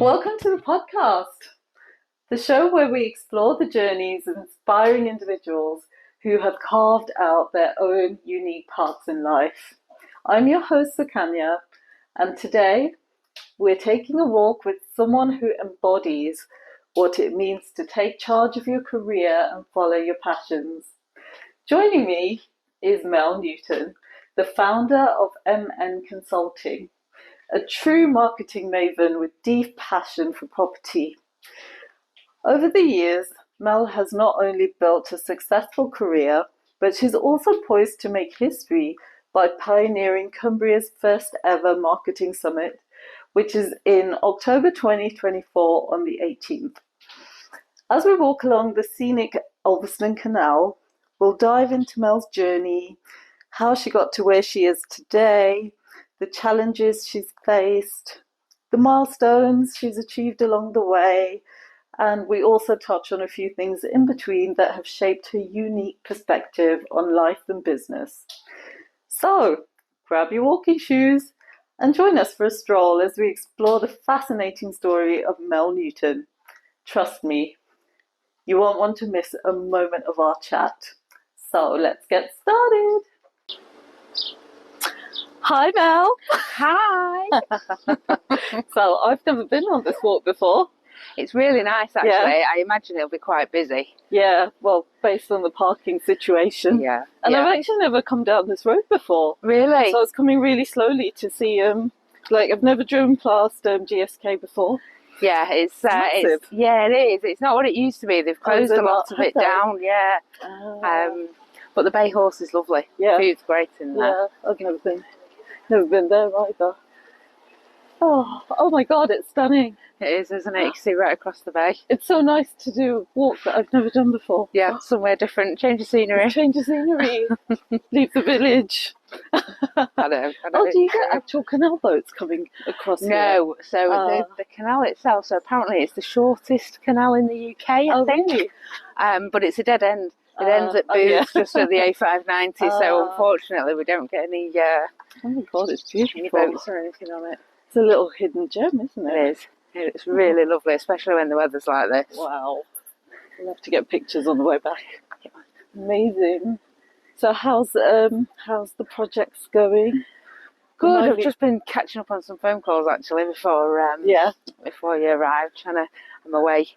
Welcome to the podcast, the show where we explore the journeys of inspiring individuals who have carved out their own unique paths in life. I'm your host, Sukanya, and today we're taking a walk with someone who embodies what it means to take charge of your career and follow your passions. Joining me is Mel Newton, the founder of MN Consulting, a true marketing maven with deep passion for property. Over the years, Mel has not only built a successful career, but she's also poised to make history by pioneering Cumbria's first ever marketing summit, which is in October 2024 on the 18th. As we walk along the scenic Ulverston Canal, we'll dive into Mel's journey, how she got to where she is today, the challenges she's faced, the milestones she's achieved along the way, and we also touch on a few things in between that have shaped her unique perspective on life and business. So, grab your walking shoes and join us for a stroll as we explore the fascinating story of Mel Newton. Trust me, you won't want to miss a moment of our chat. So, let's get started. Hi, Mel. Hi. So I've never been on this walk before. It's really nice, actually. Yeah. I imagine it'll be quite busy. Yeah, well, based on the parking situation. Yeah. And I've actually never come down this road before. Really? So I was coming really slowly to see, I've never driven past GSK before. Yeah, it's massive. It is. It's not what it used to be. They've closed a lot of it down, yeah. But the Bay Horse is lovely. Yeah. Food's great in there. Yeah, I've never been there either. Oh my God, it's stunning. It is, isn't it? You can see right across the bay. It's so nice to do a walk that I've never done before. Yeah, somewhere different. Change of scenery. Leave the village. I know. Oh, do you get actual canal boats coming across here? No, so the canal itself, so apparently it's the shortest canal in the UK, I think. Really? But it's a dead end. It ends at Booths, just at the A590, so unfortunately we don't get any oh my God, it's beautiful. any boats or anything on it. It's a little hidden gem, isn't it? It is. It's really lovely, especially when the weather's like this. Wow. We'll have to get pictures on the way back. Amazing. So how's the projects going? Good. I've just been catching up on some phone calls actually before you arrived. I'm away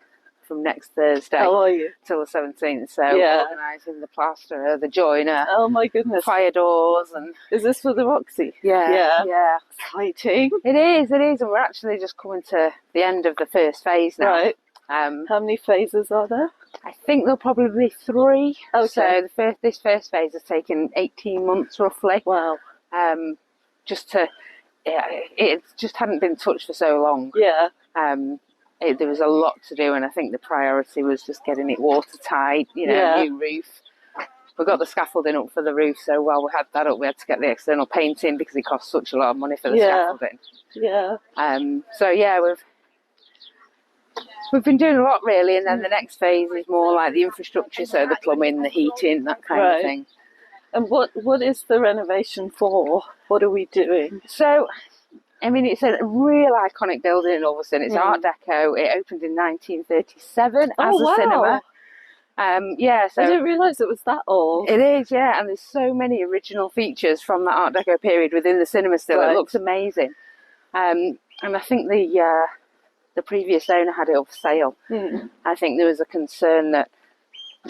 from next Thursday. How are you? Till the 17th, so organising the plasterer, the joiner. Oh my goodness. Fire doors and... Is this for the Roxy? Yeah. Exciting. It is, and we're actually just coming to the end of the first phase now. Right. How many phases are there? I think there'll probably be 3. Okay. So this first phase has taken 18 months roughly. Wow. It just hadn't been touched for so long. Yeah. There was a lot to do, and I think the priority was just getting it watertight, new roof. We got the scaffolding up for the roof, so while we had that up, we had to get the external painting because it cost such a lot of money for the scaffolding. Yeah. We've been doing a lot really, and then the next phase is more like the infrastructure, so the plumbing, the heating, that kind of thing. And what is the renovation for? What are we doing? So, I mean, it's a real iconic building in Ulverston. It's Art Deco. It opened in 1937 as a cinema. So I didn't realise it was that old. It is, yeah, and there's so many original features from that Art Deco period within the cinema still. Right. It looks amazing. And I think the previous owner had it up for sale. I think there was a concern that,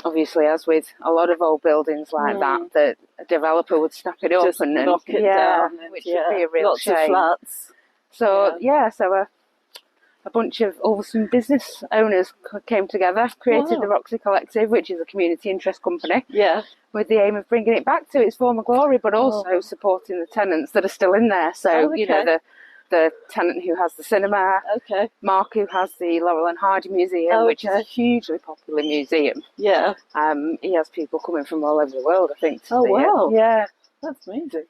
obviously, as with a lot of old buildings like that a developer would snap it up just and knock it down, which would be a real shame. Lots of flats. So a bunch of Ulverston business owners came together, created the Roxy Collective, which is a community interest company. Yeah. With the aim of bringing it back to its former glory, but also supporting the tenants that are still in there. So the tenant who has the cinema, Mark who has the Laurel and Hardy Museum, which is a hugely popular museum. Yeah. He has people coming from all over the world, I think, to see wow. it. Yeah. That's amazing.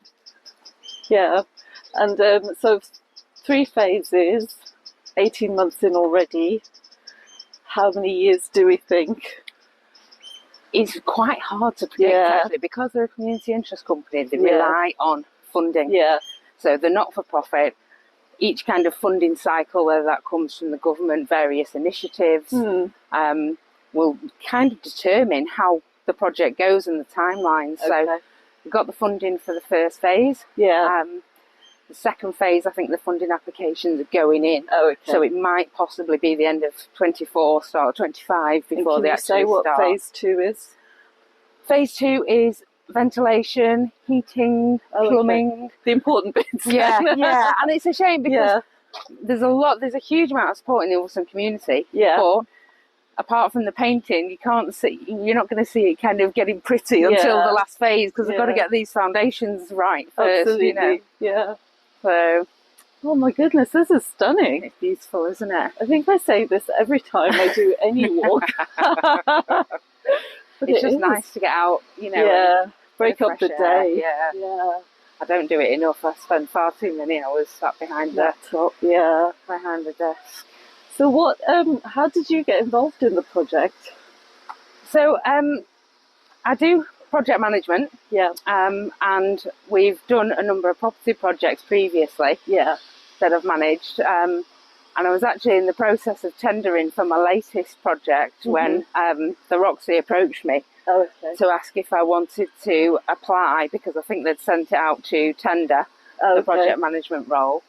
Yeah. And so 3 phases, 18 months in already. How many years do we think? It's quite hard to predict, actually, because they're a community interest company. They rely on funding. Yeah. So they're not for profit. each kind of funding cycle, whether that comes from the government, various initiatives, will kind of determine how the project goes and the timeline. So we got the funding for the first phase. The second phase, I think the funding applications are going in. So it might possibly be the end of 24, start of 25 before they actually say what start. phase 2 is? Phase 2 is ventilation, heating, plumbing. The important bits. Yeah. And it's a shame because there's a huge amount of support in the Ulverston community. But apart from the painting, you're not going to see it kind of getting pretty until the last phase, because they've got to get these foundations right first. Absolutely. So, oh my goodness, this is stunning. It's beautiful, isn't it? I think I say this every time I do any walk. It's just nice to get out, and break up the day. I don't do it enough. I spend far too many hours sat behind behind the desk. So what? How did you get involved in the project? So I do project management. And we've done a number of property projects previously. That I've managed. And I was actually in the process of tendering for my latest project when the Roxy approached me to ask if I wanted to apply, because I think they'd sent it out to tender the project management role.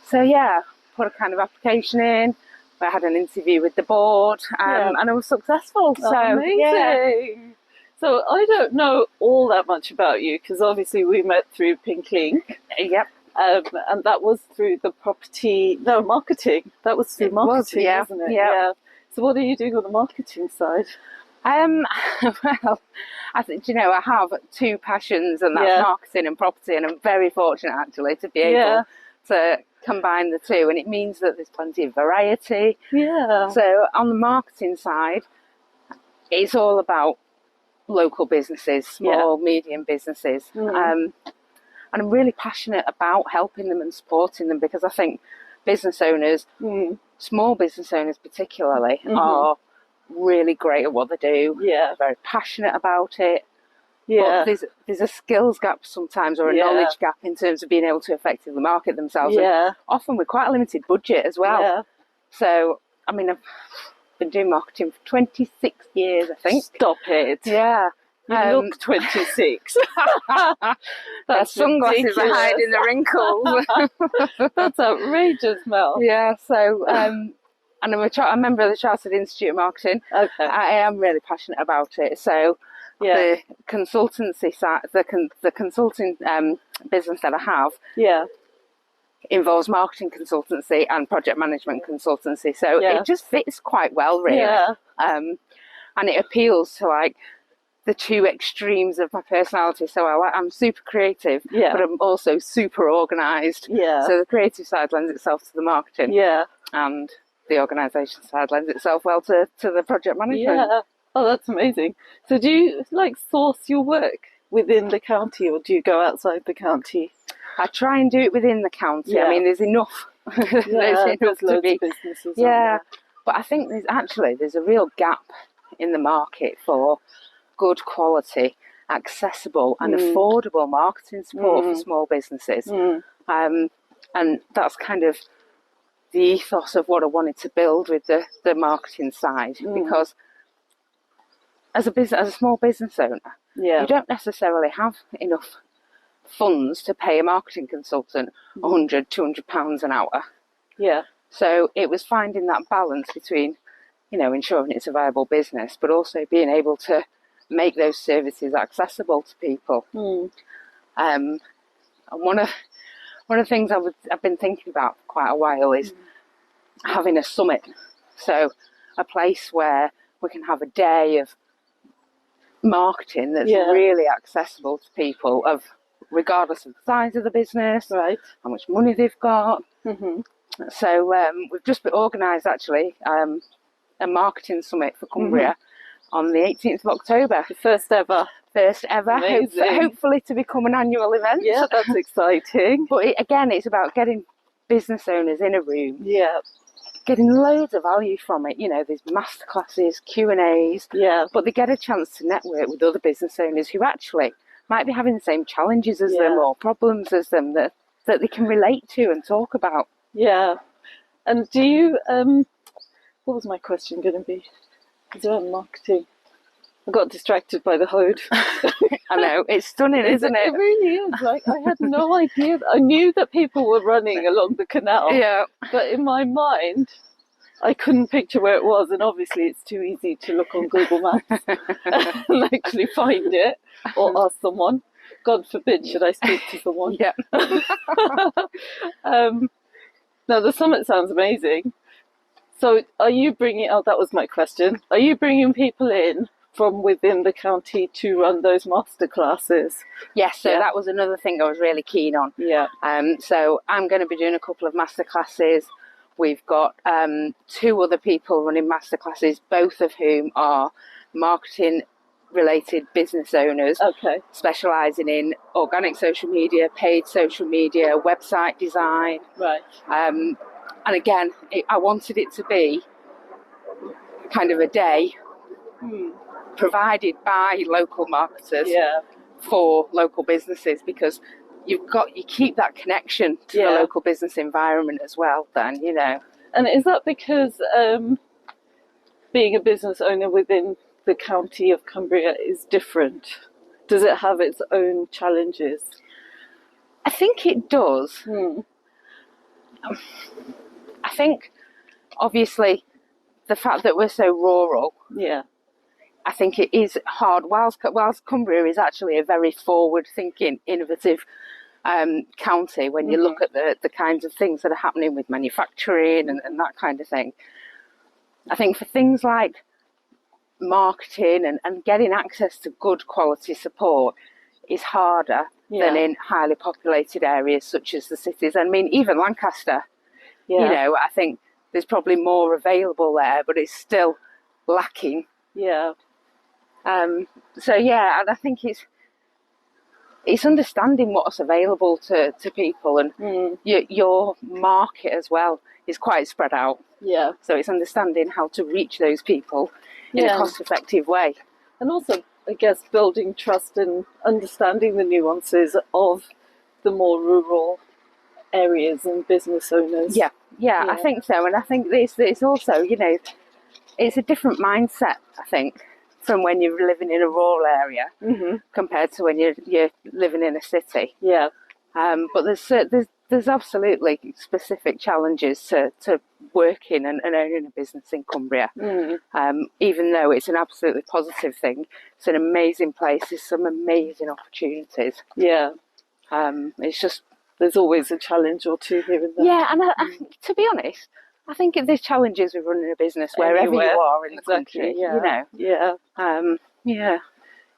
So put a kind of application in. I had an interview with the board, and I was successful. So amazing. So I don't know all that much about you, because obviously we met through Pink Link. And that was through the marketing. That was through marketing, wasn't it? So what are you doing on the marketing side? Well, I think, I have two passions, and that's marketing and property, and I'm very fortunate actually to be able to combine the two, and it means that there's plenty of variety. So on the marketing side, it's all about local businesses, small, medium businesses. And I'm really passionate about helping them and supporting them, because I think business owners, small business owners particularly, are really great at what they do. Very passionate about it. But there's a skills gap sometimes, or a knowledge gap in terms of being able to effectively market themselves. And often with quite a limited budget as well. So, I mean, I've been doing marketing for 26 years, I think. Stop it. You look 26. That's sunglasses are hiding the wrinkles. That's outrageous, Mel. So, and I'm a member of the Chartered Institute of Marketing. I am really passionate about it. So, the consultancy side, the consulting business that I have, involves marketing consultancy and project management consultancy. So it just fits quite well, really. And it appeals to the two extremes of my personality. So I'm super creative, but I'm also super organised. So the creative side lends itself to the marketing, and the organisation side lends itself well to the project management. Oh, that's amazing. So do you source your work within the county, or do you go outside the county? I try and do it within the county. I mean, there's enough. There's enough to be. Of businesses. But I think there's a real gap in the market for good quality, accessible and affordable marketing support for small businesses. And that's kind of the ethos of what I wanted to build with the marketing side, because as a small business owner, you don't necessarily have enough funds to pay a marketing consultant £100-200 an hour. So it was finding that balance between, ensuring it's a viable business, but also being able to make those services accessible to people. And one of the things I've been thinking about for quite a while is having a summit. So a place where we can have a day of marketing that's really accessible to people, regardless of the size of the business, how much money they've got. So we've just organised actually a marketing summit for Cumbria on the 18th of October. The first ever. Hopefully to become an annual event. That's exciting. But it's about getting business owners in a room. Getting loads of value from it. There's masterclasses, Q&As. But they get a chance to network with other business owners who actually might be having the same challenges as them, or problems as them, that that they can relate to and talk about. Yeah. And do you, what was my question going to be? Is around marketing. I got distracted by the Hode. I know, it's stunning, isn't it? It really is. Like, I had no idea. I knew that people were running along the canal. Yeah. But in my mind, I couldn't picture where it was. And obviously, it's too easy to look on Google Maps and actually find it or ask someone. God forbid, should I speak to someone? Yeah. Now, the summit sounds amazing. So are you bringing, oh, that was my question. Are you bringing people in from within the county to run those masterclasses? Yes, so that was another thing I was really keen on. Yeah. So I'm going to be doing a couple of masterclasses. We've got 2 other people running masterclasses, both of whom are marketing related business owners, specialising in organic social media, paid social media, website design. Right. And again, I wanted it to be kind of a day provided by local marketers for local businesses, because you keep that connection to the local business environment as well then, you know. And is that because being a business owner within the county of Cumbria is different? Does it have its own challenges? I think it does. I think, obviously, the fact that we're so rural, I think it is hard. Whilst Cumbria is actually a very forward-thinking, innovative county, when you look at the kinds of things that are happening with manufacturing and that kind of thing, I think for things like marketing and getting access to good quality support is harder than in highly populated areas such as the cities. I mean, even Lancaster, you know, I think there's probably more available there, but it's still lacking. Yeah. So yeah, and I think it's understanding what's available to people, and your market as well is quite spread out. Yeah. So it's understanding how to reach those people in a cost-effective way. And also, I guess, building trust and understanding the nuances of the more rural areas and business owners. Yeah, I think so. And I think it's also, you know, it's a different mindset, I think, from when you're living in a rural area compared to when you're living in a city. Yeah. But there's absolutely specific challenges to working and owning a business in Cumbria. Even though it's an absolutely positive thing, it's an amazing place. There's some amazing opportunities. Yeah. It's just, there's always a challenge or two here and there. Yeah, and to be honest, I think there's challenges with running a business wherever you are in the country. You know. Yeah.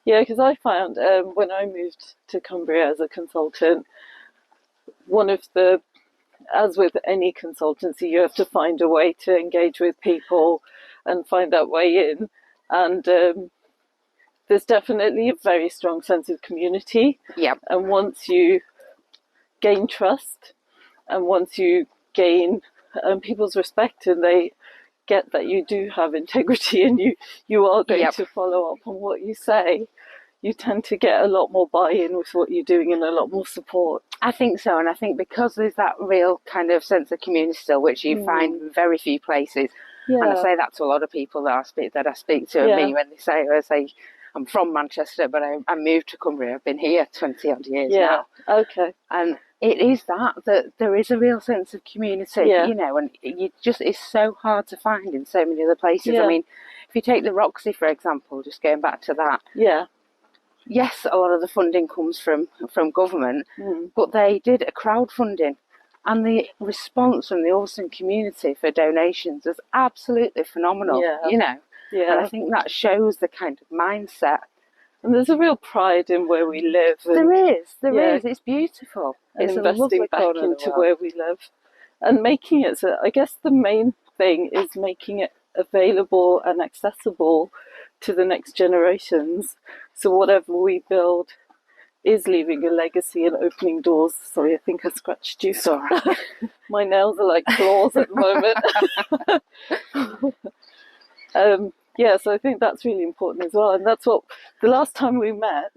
Yeah, because I found when I moved to Cumbria as a consultant, one of the, as with any consultancy, you have to find a way to engage with people and find that way in. And there's definitely a very strong sense of community. Yeah. And once you gain trust, and once you gain people's respect, and they get that you do have integrity and you are going to follow up on what you say, you tend to get a lot more buy-in with what you're doing and a lot more support. I think so, and I think because there's that real kind of sense of community still, which you find in very few places. Yeah. And I say that to a lot of people that I speak to, and me when they say I'm from Manchester, but I moved to Cumbria. I've been here 20 odd years now. Okay. And it is that there is a real sense of community, you know, and it's so hard to find in so many other places. I mean, if you take the Roxy, for example, just going back to that. Yeah. Yes, a lot of the funding comes from government, but they did a crowdfunding, and the response from the Ulverston community for donations was absolutely phenomenal, you know. Yeah. And I think that shows the kind of mindset. And there's a real pride in where we live. There is. It's beautiful. It's investing back into where we live. And making it, so I guess the main thing is making it available and accessible to the next generations. So whatever we build is leaving a legacy and opening doors. Sorry, I think I scratched you. Sorry. My nails are like claws at the moment. Yeah, so I think that's really important as well. And that's what, the last time we met,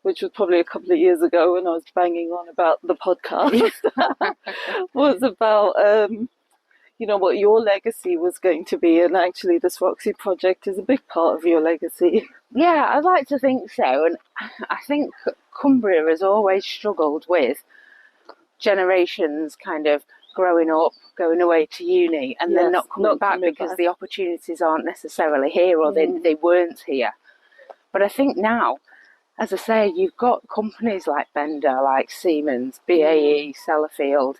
which was probably a couple of years ago when I was banging on about the podcast, was about, what your legacy was going to be. And actually, this Roxy project is a big part of your legacy. Yeah, I'd like to think so. And I think Cumbria has always struggled with generations kind of growing up, going away to uni, and then not coming back because the opportunities aren't necessarily here, or they weren't here. But I think now, as I say, you've got companies like Bender, like Siemens, BAE, Sellafield,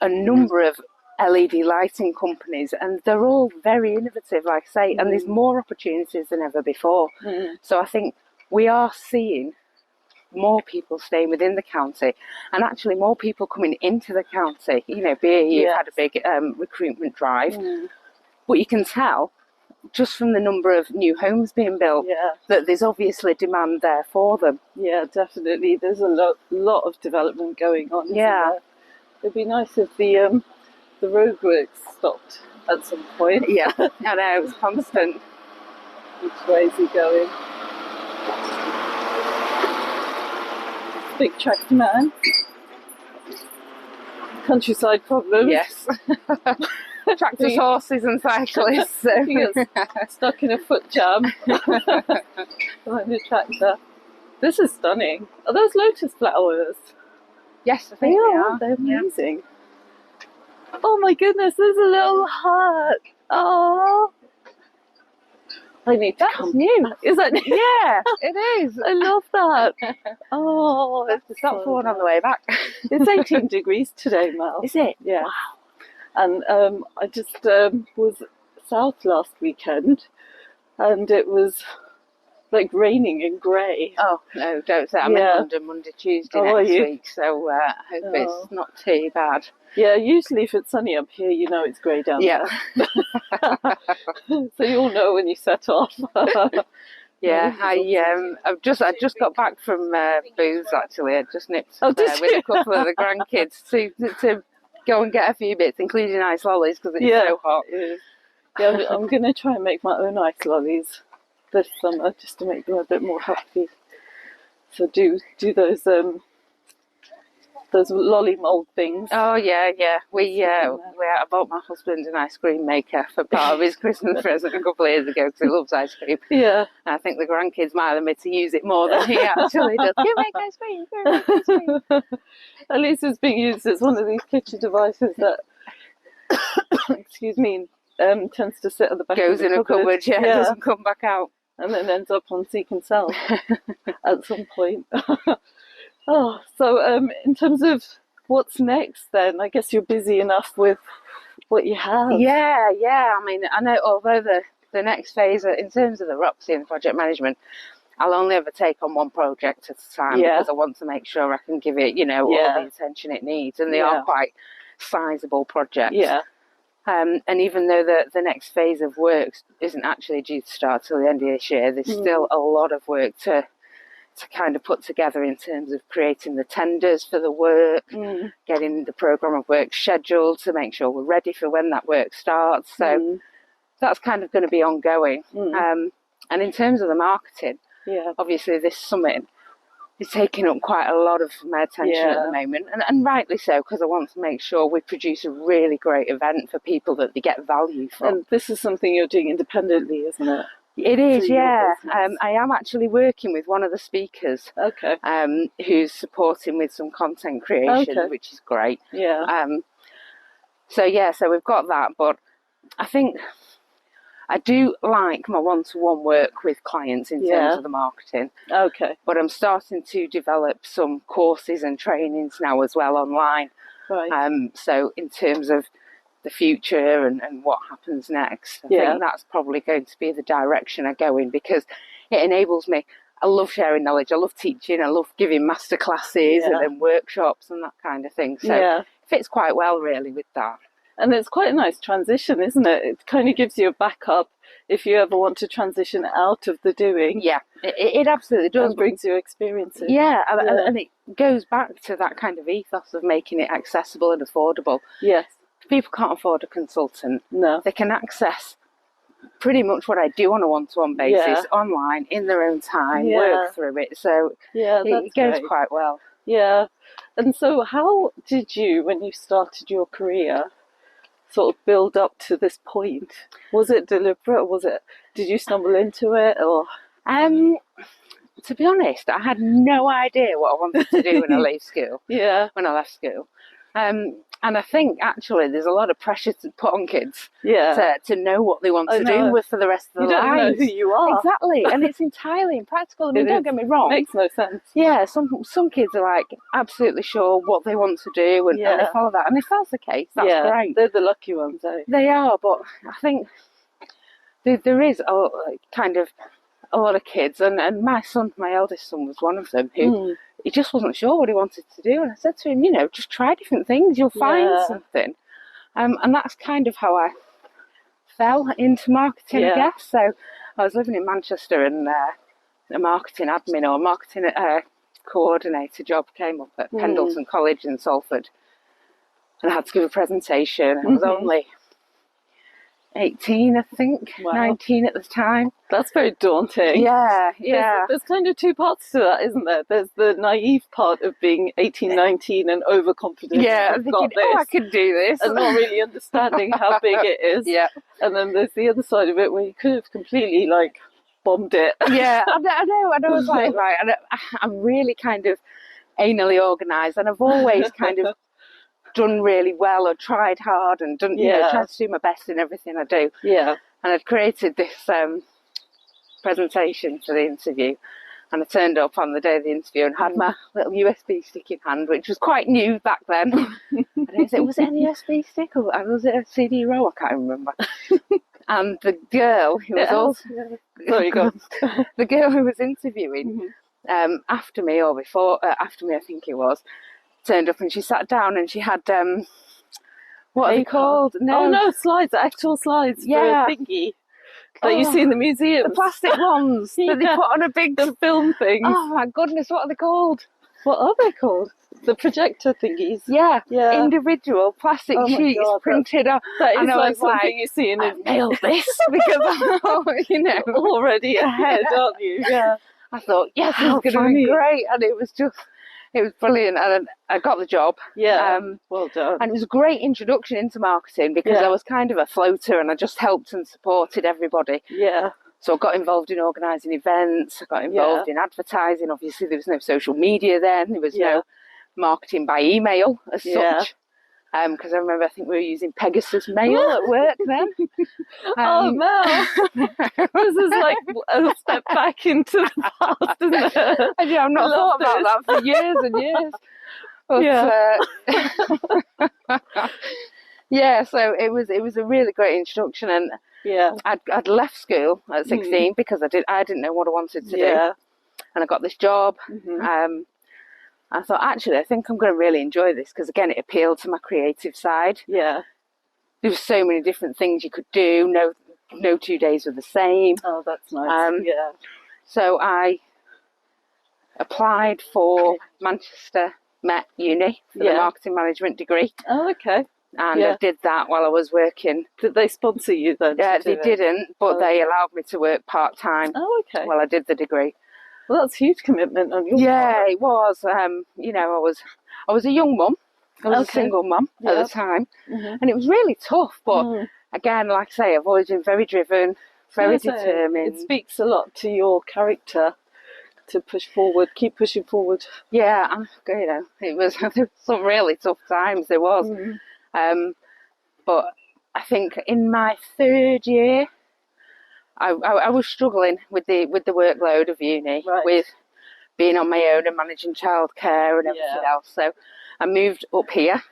a number of LED lighting companies, and they're all very innovative, like I say, and there's more opportunities than ever before. So I think we are seeing more people staying within the county, and actually more people coming into the county. BAE have had a big recruitment drive, but you can tell just from the number of new homes being built that there's obviously demand there for them. Yeah, definitely. There's a lot of development going on. Yeah, it'd be nice if the roadworks stopped at some point. Yeah, I know, it's constant. Which way is he going? Big tractor man. Countryside problems. Yes. Tractors, horses and cyclists. So. He gets stuck in a foot jam behind a tractor. This is stunning. Are those lotus flowers? Yes, I think they are. They're amazing. Yeah. Oh my goodness, there's a little hut. Oh, I need to come. New. Is that new? Yeah, it is. I love that. Oh, that's not for one on the way back. It's 18 degrees today, Mel. Is it? Yeah. Wow. And I just was south last weekend, and it was like raining and grey. Oh, no, don't say. I'm in London Monday, Tuesday next week, so I hope it's not too bad. Yeah, usually if it's sunny up here, it's grey down there. So you'll know when you set off. Yeah, I just got back from Booths, actually. I just nipped with a couple of the grandkids to go and get a few bits, including ice lollies, because it's so hot. Yeah, I'm going to try and make my own ice lollies this summer, just to make them a bit more healthy. So do those lolly mold things. Oh yeah. I bought my husband an ice cream maker for part of his Christmas present a couple of years ago because he loves ice cream. Yeah, and I think the grandkids might have made to use it more than he actually does. You make ice cream. You make ice cream. At least it's being used as one of these kitchen devices that, excuse me, tends to sit at the back. Goes in a cupboard, it doesn't come back out, and then ends up on Seek and Sell at some point. So in terms of what's next then, I guess you're busy enough with what you have. Yeah. I mean, I know, although the next phase, in terms of the Roxy and project management, I'll only ever take on one project at a time because I want to make sure I can give it, all the attention it needs. And they are quite sizable projects. Yeah. And even though the next phase of work isn't actually due to start till the end of this year, there's still a lot of work to kind of put together in terms of creating the tenders for the work, getting the programme of work scheduled to make sure we're ready for when that work starts. So that's kind of going to be ongoing. And in terms of the marketing, obviously this summit is taking up quite a lot of my attention at the moment, and rightly so, because I want to make sure we produce a really great event for people that they get value from. And this is something you're doing independently, isn't it? It is, yeah. I am actually working with one of the speakers, who's supporting with some content creation, which is great. Yeah. So we've got that, but I think I do like my one-to-one work with clients in terms of the marketing. Okay. But I'm starting to develop some courses and trainings now as well online. Right. So in terms of the future and what happens next, I think that's probably going to be the direction I go in, because it enables me. I love sharing knowledge. I love teaching. I love giving masterclasses and then workshops and that kind of thing. So it fits quite well, really, with that. And it's quite a nice transition, isn't it? It kind of gives you a backup if you ever want to transition out of the doing. Yeah, it absolutely does. And brings you experiences. Yeah, and it goes back to that kind of ethos of making it accessible and affordable. Yes. People can't afford a consultant. No. They can access pretty much what I do on a one-to-one basis, online, in their own time, work through it. So it goes quite well. Yeah. And so how did you, when you started your career, sort of build up to this point? Was it deliberate? Did you stumble into it, or? To be honest, I had no idea what I wanted to do when I left school. When I left school. And I think actually there's a lot of pressure to put on kids to know what they want to do for the rest of their lives. You don't know who you are. Exactly, and it's entirely impractical. I mean, don't get me wrong. It makes no sense. Yeah, some kids are like absolutely sure what they want to do and they follow that. And if that's the case, that's great. They're the lucky ones, eh? They are, but I think there is a lot of kids, and my eldest son was one of them who he just wasn't sure what he wanted to do. And I said to him, just try different things, you'll find something. And that's kind of how I fell into marketing, I guess. So I was living in Manchester, and a marketing admin or marketing coordinator job came up at Pendleton College in Salford. And I had to give a presentation. I was only 18, I think, 19 at the time. That's very daunting. Yeah. There's kind of two parts to that, isn't there? There's the naive part of being 18, 19 and overconfident. Yeah, thinking, I could do this. And not really understanding how big it is. Yeah. And then there's the other side of it where you could have completely, bombed it. Yeah, I know. And I was like, right, I'm really kind of anally organised, and I've always kind of done really well or tried hard and done, tried to do my best in everything I do. Yeah. And I'd created this presentation for the interview, and I turned up on the day of the interview and had my little USB stick in hand, which was quite new back then. And I said, was it an USB stick or was it a CD-ROM? I can't remember. And the girl who was also... There you go. The girl who was interviewing after me, or after me I think it was, turned up and she sat down and she had what are they called? No, slides, actual slides for a thingy that you see in the museum. The plastic ones that they put on a big film thing. Oh my goodness, what are they called? What are they called? The projector thingies. Yeah. Individual plastic sheets printed up. That is like something you see in I nailed this because I'm already ahead, aren't you? Yeah. I thought, yes, this is going to be great, and it was brilliant, and I got the job. Yeah, well done. And it was a great introduction into marketing because I was kind of a floater and I just helped and supported everybody. Yeah. So I got involved in organising events, I got involved in advertising. Obviously there was no social media then, there was no marketing by email as such. Because I remember, I think we were using Pegasus Mail at work then. Oh, Mel! This is like a step back into the past, isn't it? I've not thought about that for years and years. But, so it was a really great introduction, and I'd left school at 16 because I didn't know what I wanted to do, and I got this job. I thought, actually, I think I'm going to really enjoy this because, again, it appealed to my creative side. Yeah. There were so many different things you could do. No 2 days were the same. Oh, that's nice. So I applied for Manchester Met Uni for the marketing management degree. Oh, okay. And I did that while I was working. Did they sponsor you then? Yeah, they didn't, but they allowed me to work part-time while I did the degree. Well, that's a huge commitment on your part. Yeah, it was. I was a young mum. I was a single mum at the time. And it was really tough. But again, like I say, I've always been very driven, very determined. It speaks a lot to your character to push forward, keep pushing forward. Yeah, and it was some really tough times. There was. But I think in my third year, I was struggling with the workload of uni, with being on my own and managing childcare and everything else. So I moved up here,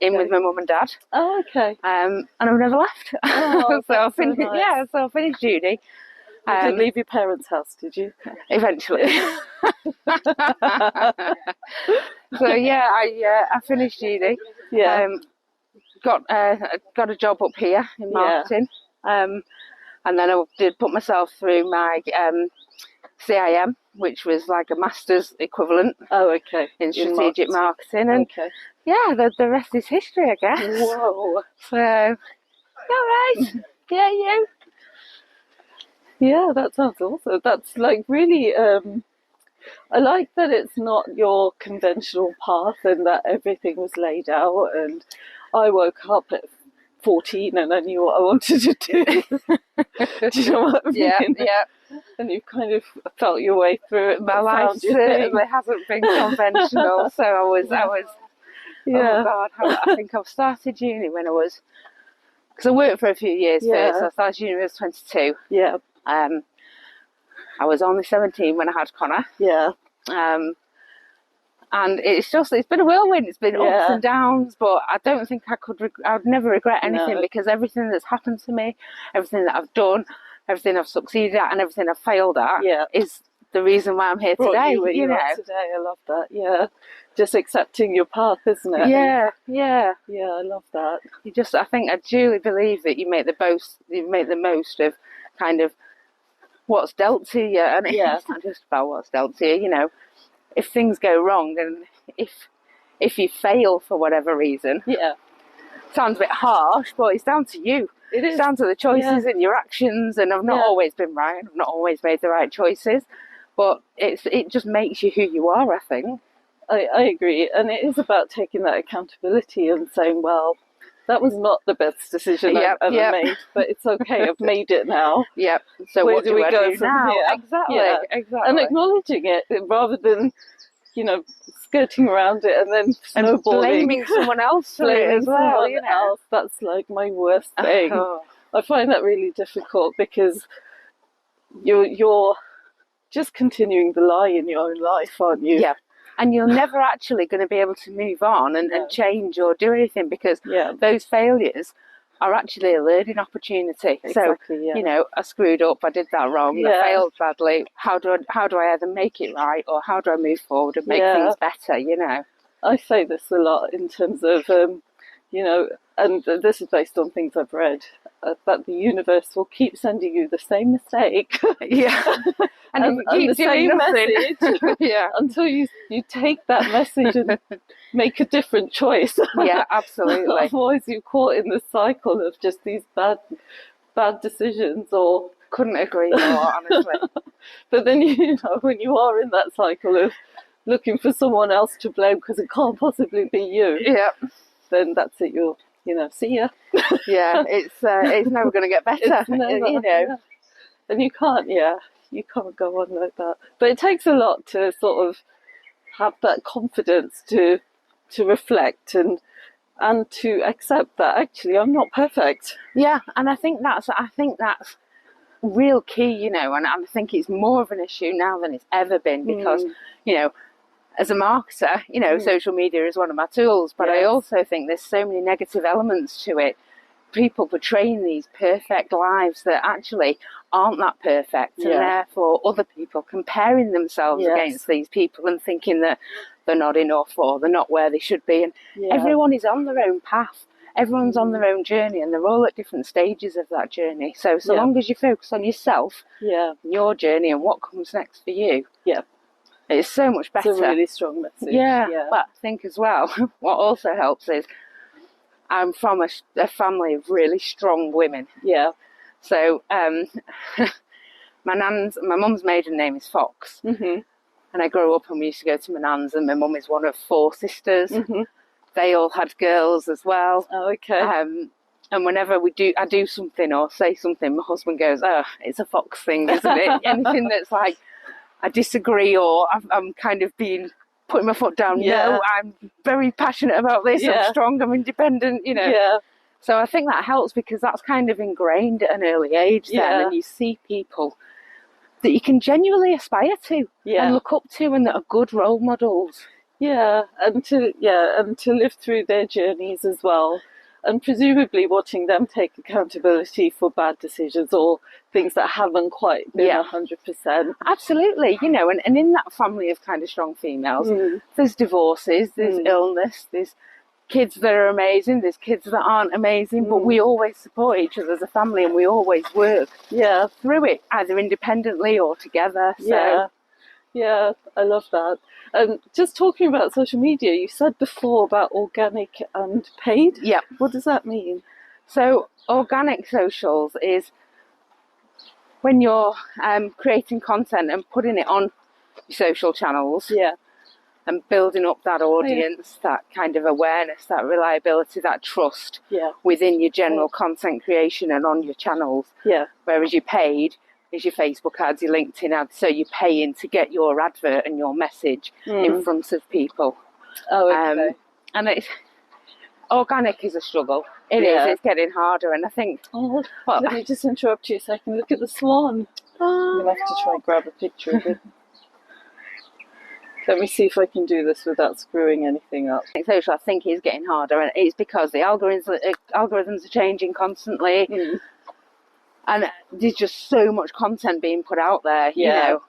in with my mum and dad. Oh, okay. And I've never left. Oh, so I finished. So I finished uni. You did leave your parents' house, did you? Eventually. So I finished uni. Yeah. Got a job up here in marketing. And then I did put myself through my CIM, which was like a master's equivalent. Oh, okay. In strategic marketing. And the rest is history, I guess. Whoa. So, all right. Yeah, you. Yeah, that sounds awesome. That's like really, I like that it's not your conventional path and that everything was laid out. And I woke up at 14 and I knew what I wanted to do. Do you know what I mean? Yeah, yeah. And you've kind of felt your way through it. My life certainly hasn't been conventional. So I was, yeah. oh God, I think I started uni when I was, because I worked for a few years first. So I started uni when I was 22. Yeah. I was only 17 when I had Connor. Yeah. And it's been a whirlwind. It's been ups and downs, but I don't think I'd never regret anything because everything that's happened to me, everything that I've done, everything I've succeeded at and everything I've failed at is the reason why I'm here today. You know, today. I love that. Yeah. Just accepting your path, isn't it? Yeah, yeah. Yeah, I love that. I truly believe that you make the most of kind of what's dealt to you. And it's not just about what's dealt to you, you know. If things go wrong and if you fail for whatever reason, sounds a bit harsh, but it's down to you. It's down to the choices and your actions, and I've not always been right. I've not always made the right choices, but it just makes you who you are, I think. I agree, and it is about taking that accountability and saying, well, that was not the best decision I've ever made, but it's okay, I've made it now. Yep. So where what do we go from now? Here? Exactly. Exactly. And acknowledging it rather than, you know, skirting around it and then snowballing. And blaming someone else for it as well. You know? That's like my worst thing. I find that really difficult because you're just continuing the lie in your own life, aren't you? Yeah. And you're never actually going to be able to move on and change or do anything because those failures are actually a learning opportunity. Exactly, you know, I screwed up, I did that wrong, I failed badly. How do I either make it right or how do I move forward and make things better, you know? I say this a lot in terms of, you know, and this is based on things I've read, that the universe will keep sending you the same mistake. And the same message until you take that message and make a different choice. Yeah, absolutely. Otherwise you're caught in the cycle of just these bad decisions. Or couldn't agree more, honestly. But then, you know, when you are in that cycle of looking for someone else to blame because it can't possibly be you, then that's it. You're, you know, see ya. It's never going to get better. You know, and you can't go on like that. But it takes a lot to sort of have that confidence to reflect and to accept that actually I'm not perfect. Yeah, and I think that's real key, you know, and I think it's more of an issue now than it's ever been because, you know, as a marketer, you know, social media is one of my tools, but I also think there's so many negative elements to it. People portraying these perfect lives that actually aren't that perfect, and therefore other people comparing themselves against these people and thinking that they're not enough or they're not where they should be. And everyone is on their own path. Everyone's on their own journey, and they're all at different stages of that journey. So long as you focus on yourself, your journey, and what comes next for you, it's so much better. It's a really strong message. But I think as well, what also helps is I'm from a family of really strong women. So my mum's maiden name is Fox, and I grew up and we used to go to my nan's, and my mum is one of 4 sisters. They all had girls as well. Oh, okay. And whenever I do something or say something, my husband goes, "Oh, it's a Fox thing, isn't it?" Anything that's like I disagree or I'm kind of putting my foot down. No, I'm very passionate about this. I'm strong. I'm independent. You know. So I think that helps because that's kind of ingrained at an early age. Then, and you see people that you can genuinely aspire to and look up to, and that are good role models. And to live through their journeys as well, and presumably watching them take accountability for bad decisions or things that haven't quite been 100%. Absolutely, you know, and in that family of kind of strong females, there's divorces, there's illness, there's kids that are amazing, there's kids that aren't amazing, but we always support each other as a family, and we always work through it, either independently or together. So. Yeah, I love that. Just talking about social media, you said before about organic and paid. Yeah. What does that mean? So organic socials is when you're creating content and putting it on your social channels, and building up that audience, that kind of awareness, that reliability, that trust within your general content creation and on your channels. Whereas your paid is your Facebook ads, your LinkedIn ads, so you're paying to get your advert and your message in front of people. And it's organic is a struggle. It is. It's getting harder, and I think. Let me just interrupt you a second. Look at the swan. I'm gonna have to try and grab a picture of it. Let me see if I can do this without screwing anything up. Social, I think, is getting harder, and it's because the algorithms are changing constantly, and there's just so much content being put out there. You know,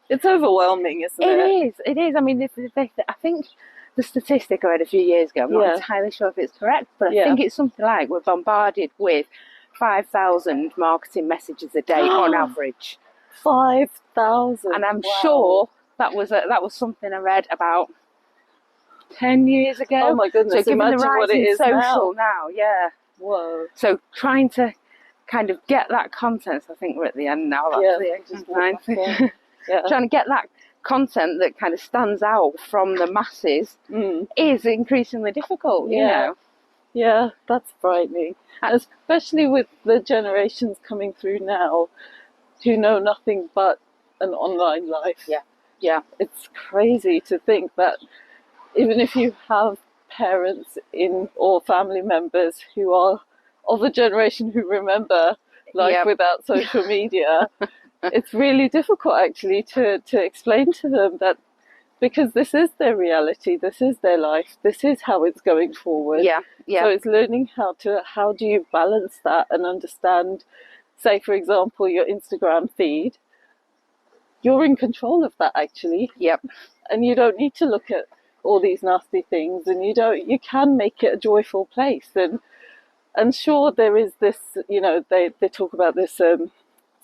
it's overwhelming, isn't it? It is. I mean, I think the statistic I read a few years ago, I'm not entirely sure if it's correct, but I think it's something like we're bombarded with 5,000 marketing messages a day on average. 5,000, and I'm sure. That was something I read about 10 years ago. Oh my goodness! So given imagine the rise what it in is social now. Whoa! So trying to kind of get that content. I think we're at the end now. Trying to get that content that kind of stands out from the masses is increasingly difficult. You know. Yeah, that's frightening, especially with the generations coming through now, who know nothing but an online life. Yeah, it's crazy to think that even if you have parents or family members who are of a generation who remember life without social media, it's really difficult actually to explain to them that, because this is their reality, this is their life, this is how it's going forward. So it's learning how do you balance that and understand, say for example, your Instagram feed. You're in control of that actually. And you don't need to look at all these nasty things, and you can make it a joyful place. And sure, there is this, you know, they talk about this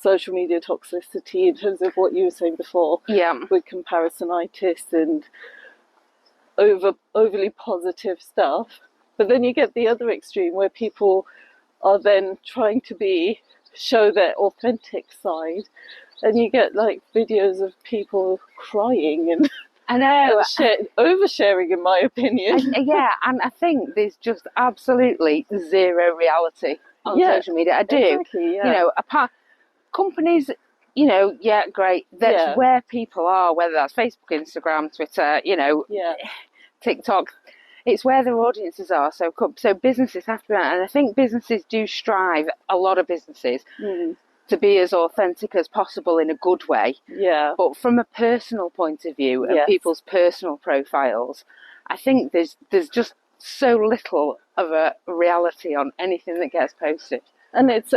social media toxicity in terms of what you were saying before, with comparisonitis and overly positive stuff. But then you get the other extreme where people are then trying to show their authentic side. And you get like videos of people crying and I know oversharing, in my opinion. And I think there's just absolutely zero reality on social media. I do. Exactly, You know, apart companies, you know, great. That's where people are, whether that's Facebook, Instagram, Twitter, you know, TikTok. It's where their audiences are. So businesses have to, and I think businesses do strive. A lot of businesses. To be as authentic as possible in a good way. But from a personal point of view and people's personal profiles, I think there's just so little of a reality on anything that gets posted. And it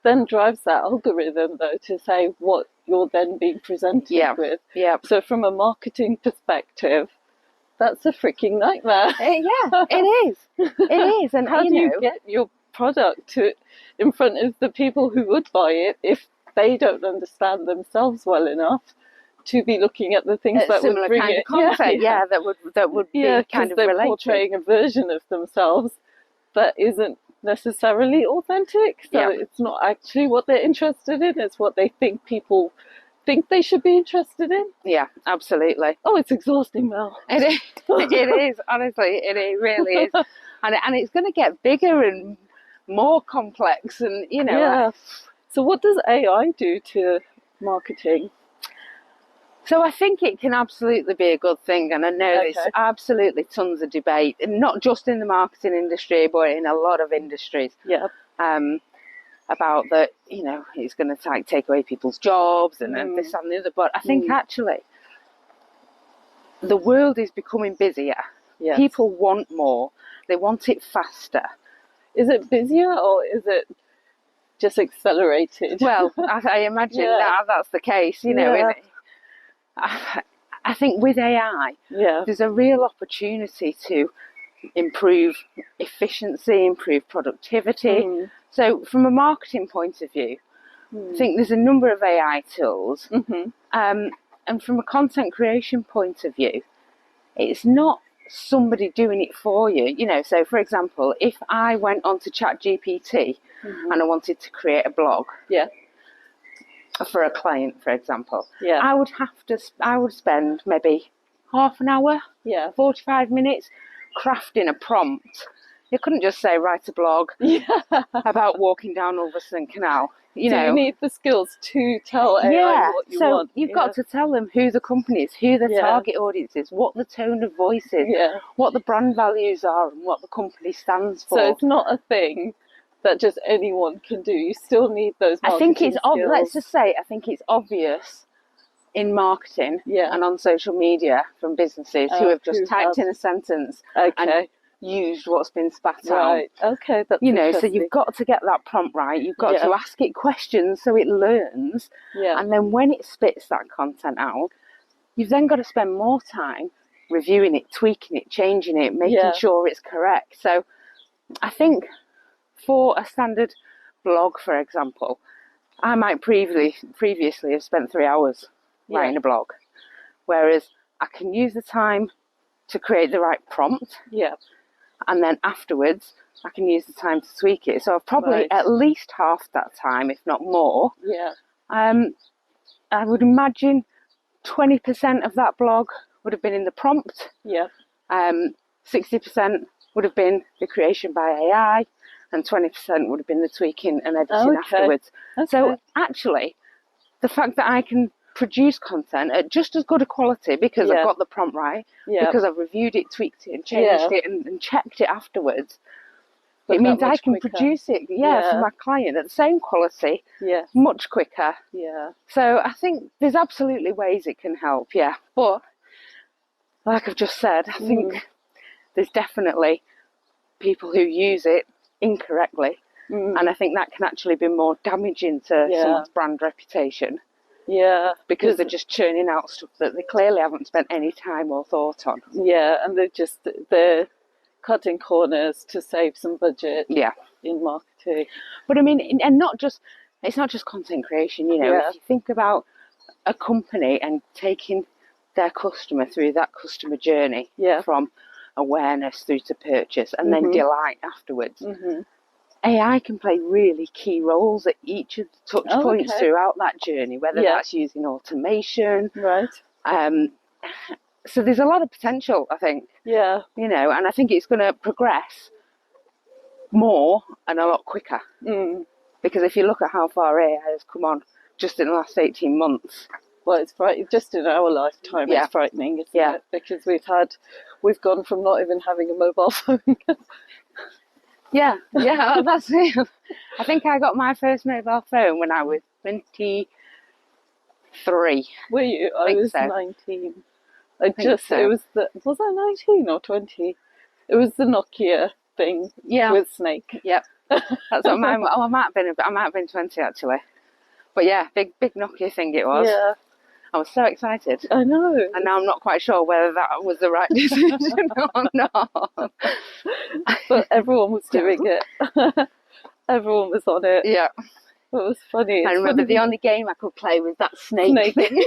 then drives that algorithm though to say what you're then being presented with. So from a marketing perspective, that's a freaking nightmare. It is. It is. And how do you get your product in front of the people who would buy it if they don't understand themselves well enough to be looking at the things that would bring kind of content, that would be kind of they're related. portraying a version of themselves that isn't necessarily authentic. So it's not actually what they're interested in; it's what they think people think they should be interested in. Yeah, absolutely. Oh, it's exhausting, Mel. It is. It is. Honestly, it really is. And it's going to get bigger and more complex, and you know. So what does AI do to marketing? So I think it can absolutely be a good thing, and I know there's absolutely tons of debate, and not just in the marketing industry, but in a lot of industries. About that, you know, it's going to take away people's jobs and this and the other. But I think actually the world is becoming busier. People want more. They want it faster. Is it busier or is it just accelerated? Well, I imagine that's the case, you know. I think with AI, there's a real opportunity to improve efficiency, improve productivity. So from a marketing point of view, I think there's a number of AI tools. And from a content creation point of view, it's not somebody doing it for you. You know, so for example, if I went onto ChatGPT and I wanted to create a blog, for a client, for example, Yeah. I would spend maybe half an hour, Yeah. 45 minutes crafting a prompt. You couldn't just say, write a blog about walking down Ulverston Canal. You need the skills to tell AI what you want. So you've got to tell them who the company is, who the target audience is, what the tone of voice is, what the brand values are, and what the company stands for. So it's not a thing that just anyone can do. You still need those marketing skills. Let's just say, I think it's obvious in marketing and on social media from businesses who have just typed in a sentence and used what's been spat out. Okay, that's so you've got to get that prompt right. You've got to ask it questions so it learns. Yeah. And then when it spits that content out, you've then got to spend more time reviewing it, tweaking it, changing it, making sure it's correct. So I think for a standard blog, for example, I might previously have spent 3 hours writing a blog, whereas I can use the time to create the right prompt, and then afterwards I can use the time to tweak it. So I've probably at least half that time, if not more. I would imagine 20% of that blog would have been in the prompt. 60% would have been the creation by AI, and 20% would have been the tweaking and editing afterwards. So actually, the fact that I can produce content at just as good a quality because I've got the prompt right, because I've reviewed it, tweaked it, and changed it, and checked it afterwards, it means I can produce it for my client at the same quality, much quicker. So I think there's absolutely ways it can help, but like I've just said, I think there's definitely people who use it incorrectly, and I think that can actually be more damaging to someone's brand reputation. Because they're just churning out stuff that they clearly haven't spent any time or thought on. And they're cutting corners to save some budget in marketing. But I mean, and it's not just content creation, if you think about a company and taking their customer through that customer journey from awareness through to purchase and then delight afterwards. AI can play really key roles at each of the touch points throughout that journey, whether that's using automation. So there's a lot of potential, I think. And I think it's going to progress more and a lot quicker. Because if you look at how far AI has come on just in the last 18 months. Well, it's frightening. Just in our lifetime, it's frightening, isn't it? Because we've gone from not even having a mobile phone. That's it. I think I got my first mobile phone when I was 23. Were you? I was 19. Was I 19 or 20? It was the Nokia thing with Snake. That's what mine. I might have been 20 actually. But big Nokia thing it was. I was so excited. I know. And now I'm not quite sure whether that was the right decision or not. But everyone was doing it. Everyone was on it. It was funny. I remember the only game I could play was that snake thing.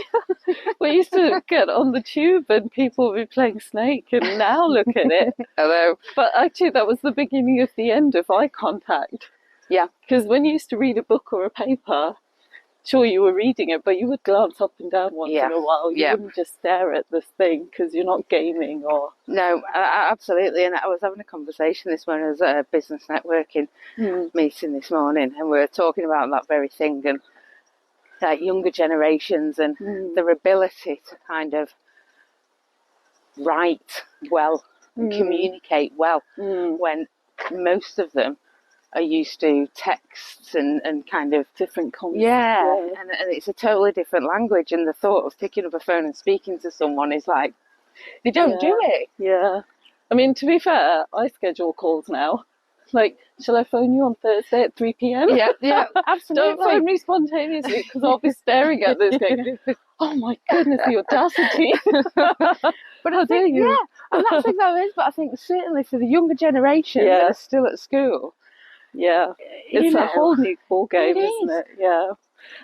We used to get on the tube and people would be playing Snake, and now look at it. Hello. But actually that was the beginning of the end of eye contact. Because when you used to read a book or a paper, sure, you were reading it, but you would glance up and down once in a while. You wouldn't just stare at this thing because you're not gaming or... No, absolutely. And I was having a conversation this morning. I was at a business networking meeting this morning, and we were talking about that very thing and younger generations and their ability to kind of write well and communicate well when most of them are used to texts and kind of different concepts. And it's a totally different language, and the thought of picking up a phone and speaking to someone is like, they don't do it. I mean, to be fair, I schedule calls now. Like, shall I phone you on Thursday at 3 p.m? Absolutely. Don't phone me spontaneously because I'll be staring at this going, oh my goodness, the audacity. But how dare you? And that's exactly how it is, but I think certainly for the younger generation that are still at school, it's a whole new ball game, isn't it?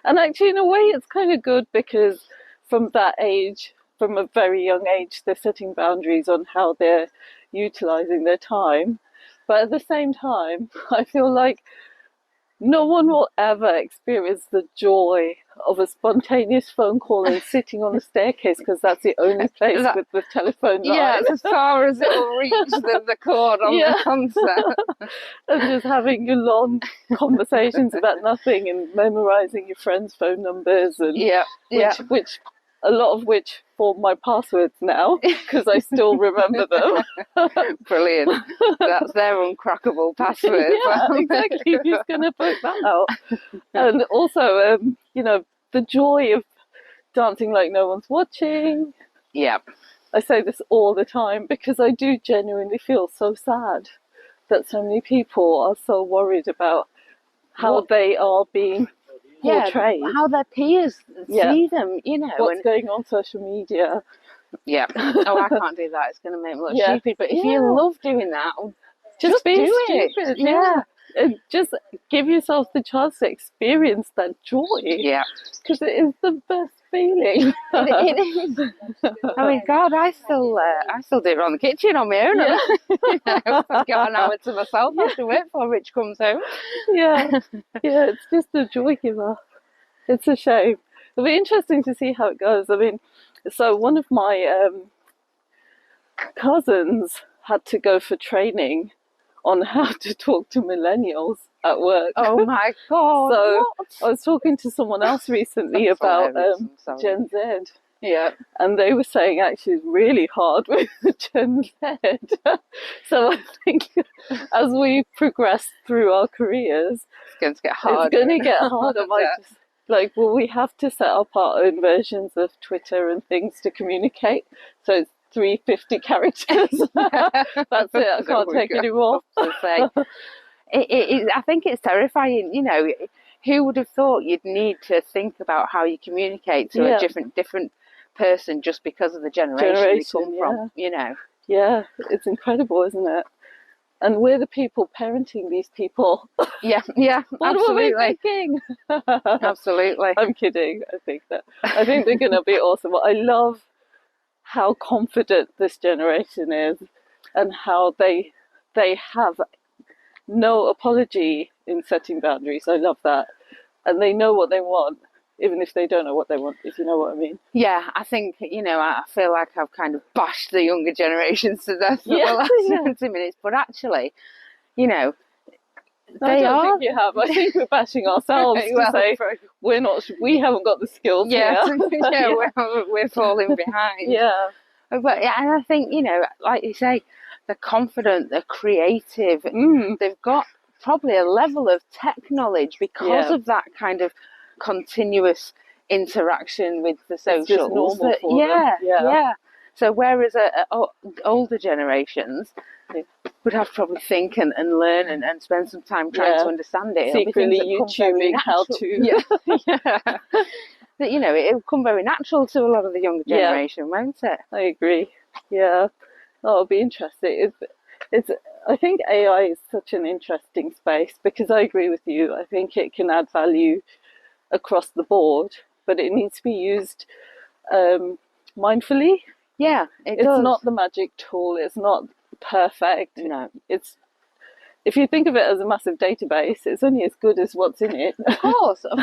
And actually, in a way, it's kind of good because from that age, from a very young age, they're setting boundaries on how they're utilising their time. But at the same time, I feel like no one will ever experience the joy of a spontaneous phone call and sitting on the staircase because that's the only place with the telephone line. Yeah, it's as far as it will reach the cord on the concert. And just having your long conversations about nothing and memorising your friends' phone numbers and which a lot of which form my passwords now because I still remember them. Brilliant. That's their uncrackable password. Yeah, exactly. Who's going to put that out? And also, you know, the joy of dancing like no one's watching. Yeah. I say this all the time because I do genuinely feel so sad that so many people are so worried about how they are being portrayed. How their peers see them, you know. What's going on social media. Yeah. Oh, I can't do that. It's going to make me look stupid. But if you love doing that, just be do stupid. it. Yeah. And just give yourself the chance to experience that joy. Yeah. Because it is the best feeling. It is. I mean, God, I still do it around the kitchen on my own. Yeah. I've got an hour to myself after work before Rich comes home. Yeah. Yeah, it's just a joy giver. It's a shame. It'll be interesting to see how it goes. I mean, so one of my cousins had to go for training on how to talk to millennials at work. Oh my God. So I was talking to someone else recently about Gen Z. Yeah. And they were saying actually it's really hard with Gen Z. So I think as we progress through our careers, it's going to get harder. It's going to get harder. Like, will we have to set up our own versions of Twitter and things to communicate? So it's 350 characters. That's it. I can't take any more. I think it's terrifying. You know, who would have thought you'd need to think about how you communicate to a different person just because of the generation you come from? You know. Yeah, it's incredible, isn't it? And we're the people parenting these people. Yeah, what absolutely. were we thinking? Absolutely. I'm kidding. I think they're going to be awesome. I love how confident this generation is and how they have no apology in setting boundaries. I love that. And they know what they want, even if they don't know what they want, if you know what I mean. Yeah, I think, you know, I feel like I've kind of bashed the younger generations to death for the last 20 minutes, but actually, you know, I don't think you have. I think we're bashing ourselves to say we haven't got the skills. Yeah, we're falling behind. But and I think, you know, like you say, they're confident, they're creative. They've got probably a level of tech knowledge because of that kind of continuous interaction with the socials. It's just normal for them. So whereas older generations would have to probably think and learn and spend some time trying to understand it. Secretly YouTubing how to. That, you know, it'll come very natural to a lot of the younger generation, won't it? I agree. Yeah. Oh, it'll be interesting. I think AI is such an interesting space because I agree with you. I think it can add value across the board, but it needs to be used mindfully. Yeah, it's not the magic tool. It's not perfect. No, if you think of it as a massive database, it's only as good as what's in it. Of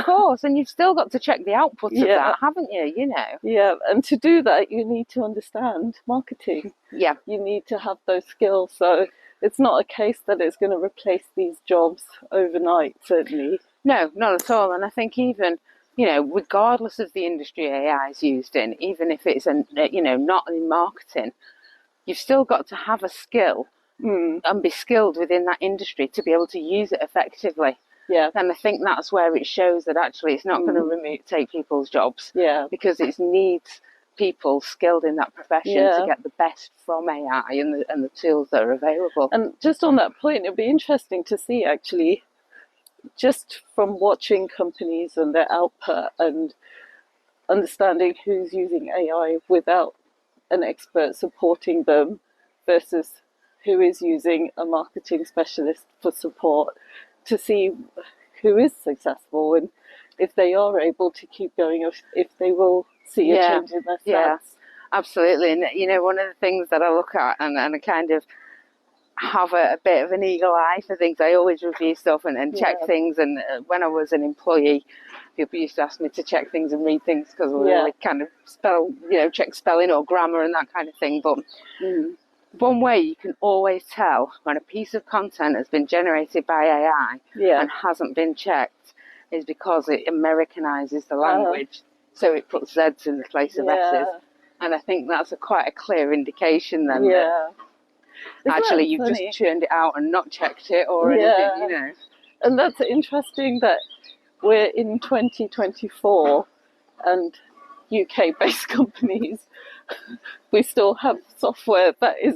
course. And you've still got to check the output of that, haven't you? You know. Yeah, and to do that, you need to understand marketing. Yeah. You need to have those skills. So it's not a case that it's going to replace these jobs overnight, certainly. No, not at all. And I think even, you know, regardless of the industry AI is used in, even if it's, not in marketing, you've still got to have a skill and be skilled within that industry to be able to use it effectively. Yeah. And I think that's where it shows that actually it's not going to take people's jobs. Yeah. Because it needs people skilled in that profession to get the best from AI and the tools that are available. And just on that point, it'd be interesting to see actually, just from watching companies and their output and understanding who's using AI without an expert supporting them versus who is using a marketing specialist for support, to see who is successful and if they are able to keep going, or if they will see a change in their stats. Yeah, absolutely. And, you know, one of the things that I look at and I kind of have a bit of an eagle eye for things, I always review stuff and check things. And when I was an employee, people used to ask me to check things and read things because we really kind of check spelling or grammar and that kind of thing. But one way you can always tell when a piece of content has been generated by AI and hasn't been checked is because it Americanizes the language. So it puts Z's in the place of S's. And I think that's quite a clear indication then that actually you've just churned it out and not checked it or anything, And that's interesting that we're in 2024 and UK-based companies, we still have software that is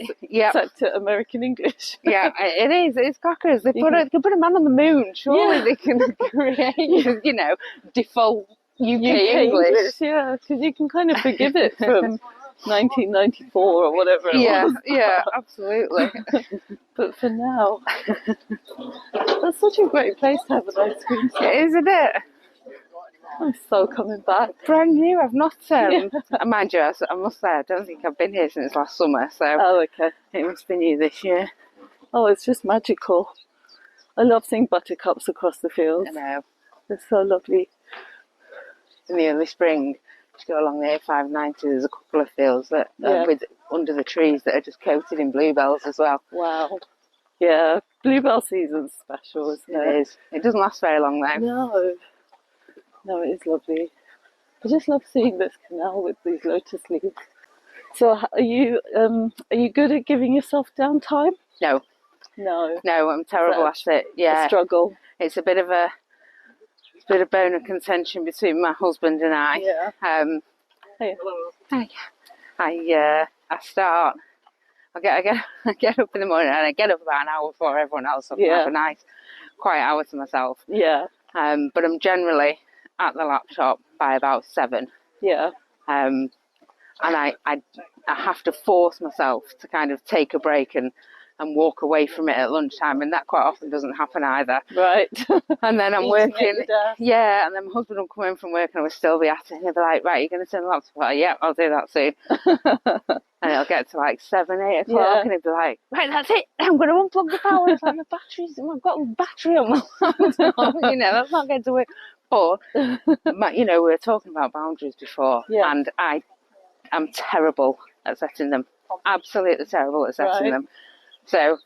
set to American English. It is. It's crackers. They put a man on the moon. Surely they can create, default UK English. Yeah, because you can kind of forgive it from 1994 or whatever it was. Yeah, absolutely. But for now, that's such a great place to have an ice cream shop. Isn't it? I'm so coming back. Brand new. I've not, mind you, I must say, I don't think I've been here since last summer, so it must be new this year. Oh, it's just magical. I love seeing buttercups across the fields. I know. They're so lovely. In the early spring, just go along the A590, there's a couple of fields that with under the trees that are just coated in bluebells as well. Wow. Yeah, bluebell season's special, isn't it? It is. It doesn't last very long though. No, it is lovely. I just love seeing this canal with these lotus leaves. So are you good at giving yourself downtime? No, I'm terrible at it. Yeah, a struggle. It's a bit of a bone of contention between my husband and I. Hey. Hi. I start. I get up in the morning and I get up about an hour before everyone else. So I can have a nice quiet hour to myself. Yeah. But I'm generally at the laptop by about 7. Yeah. And I have to force myself to kind of take a break and walk away from it at lunchtime, and that quite often doesn't happen either. Right. And then I'm working. Yeah, and then my husband will come in from work and I will still be at it, and he'll be like, right, you're going to turn the laptop on? Yeah, I'll do that soon. And it'll get to like 7, 8 o'clock, and he'll be like, right, that's it, I'm going to unplug the power. It's like, I've got a battery on my laptop. That's not going to work. But, we were talking about boundaries before, and I'm terrible at setting them. Absolutely terrible at setting them. So,